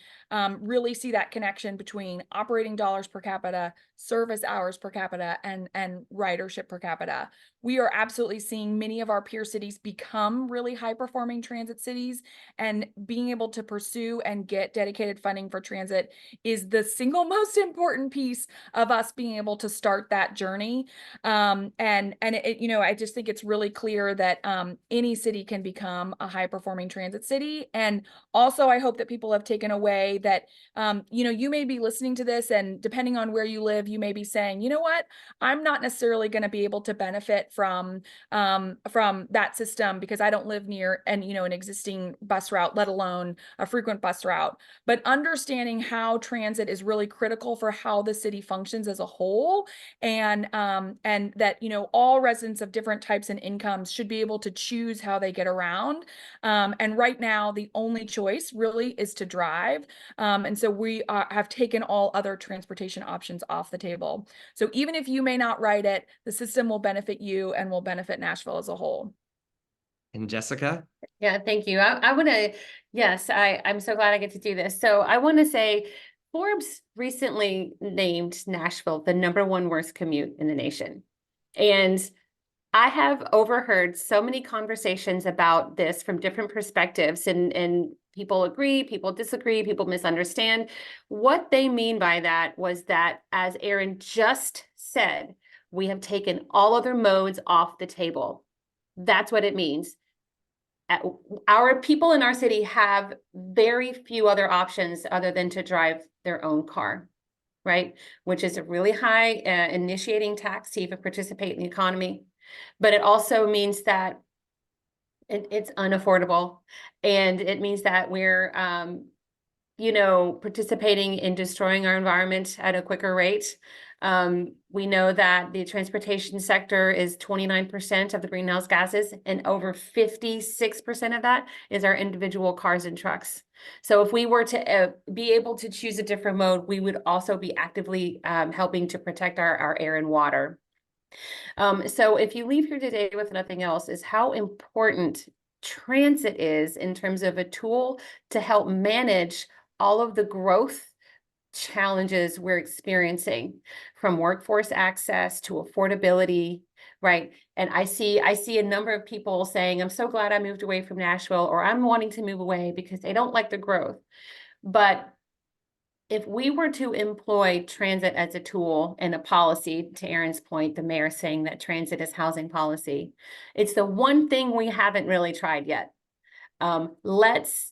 really see that connection between operating dollars per capita, service hours per capita, and ridership per capita. We are absolutely seeing many of our peer cities become really high performing transit cities, and being able to pursue and get dedicated funding for transit is the single most important piece of us being able to start that journey. I just think it's really clear that any city can become a high performing transit city. And also, I hope that people have taken away that, you may be listening to this, and depending on where you live, you may be saying, you know what, I'm not necessarily going to be able to benefit from that system because I don't live near an existing bus route, let alone a frequent bus route. But understanding how transit is really critical for how the city functions as a whole, and that all residents of different types and incomes should be able to choose how they get around. And right now, the only choice really is to drive. And so we have taken all other transportation options off the table. So even if you may not ride it, the system will benefit you and will benefit Nashville as a whole.
And Jessica?
Yeah, thank you. I want to, yes, I'm so glad I get to do this. So I want to say Forbes recently named Nashville the #1 worst commute in the nation. And I have overheard so many conversations about this from different perspectives, and people agree, people disagree, people misunderstand. What they mean by that was that, as Aaron just said, we have taken all other modes off the table. That's what it means. Our people in our city have very few other options other than to drive their own car, right? Which is a really high initiating tax to even participate in the economy. But it also means that it's unaffordable, and it means that we're participating in destroying our environment at a quicker rate. We know that the transportation sector is 29% of the greenhouse gases, and over 56% of that is our individual cars and trucks. So if we were to be able to choose a different mode, we would also be actively helping to protect our air and water. So if you leave here today with nothing else, is how important transit is in terms of a tool to help manage all of the growth challenges we're experiencing, from workforce access to affordability, right? And I see a number of people saying, I'm so glad I moved away from Nashville, or I'm wanting to move away because they don't like the growth. But if we were to employ transit as a tool and a policy, to Aaron's point, the mayor saying that transit is housing policy, it's the one thing we haven't really tried yet. Let's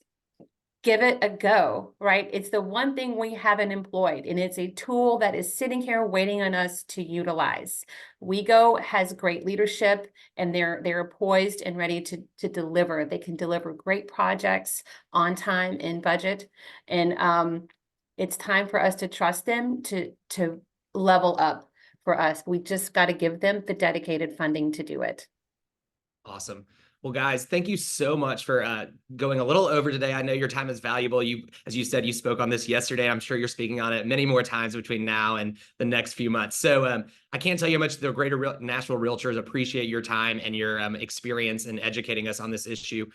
give it a go, right? It's the one thing we haven't employed, and it's a tool that is sitting here waiting on us to utilize. WeGo has great leadership, and they're poised and ready to deliver. They can deliver great projects on time and budget, and it's time for us to trust them to level up for us. We just got to give them the dedicated funding to do it.
Awesome. Well, guys, thank you so much for going a little over today. I know your time is valuable. As you said, you spoke on this yesterday. I'm sure you're speaking on it many more times between now and the next few months. So I can't tell you how much the Greater Nashville Realtors appreciate your time and your experience in educating us on this issue.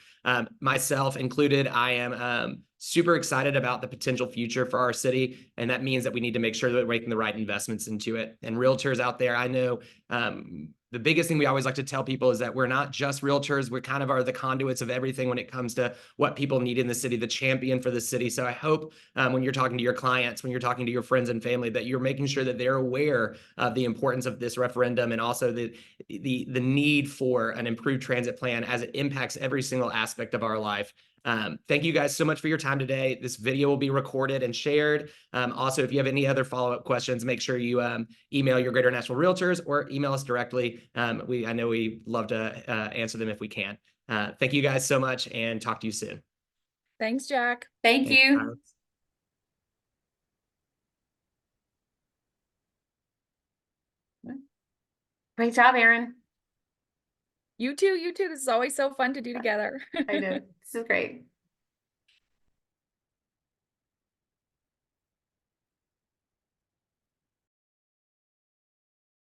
Myself included, I am super excited about the potential future for our city, and that means that we need to make sure that we're making the right investments into it. And realtors out there, I know the biggest thing we always like to tell people is that we're not just realtors. We kind of are the conduits of everything when it comes to what people need in the city, the champion for the city. So I hope when you're talking to your clients, when you're talking to your friends and family, that you're making sure that they're aware of the importance of this referendum, and also the need for an improved transit plan as it impacts every single aspect of our life. Thank you guys so much for your time today. This video will be recorded and shared. Also, if you have any other follow-up questions, make sure you email your Greater Nashville Realtors or email us directly. I know we love to answer them if we can. Thank you guys so much, and talk to you soon.
Thanks, Jack.
Thank you.
Guys.
Great job, Aaron.
You too. This is always so fun to do together.
I know. This is great.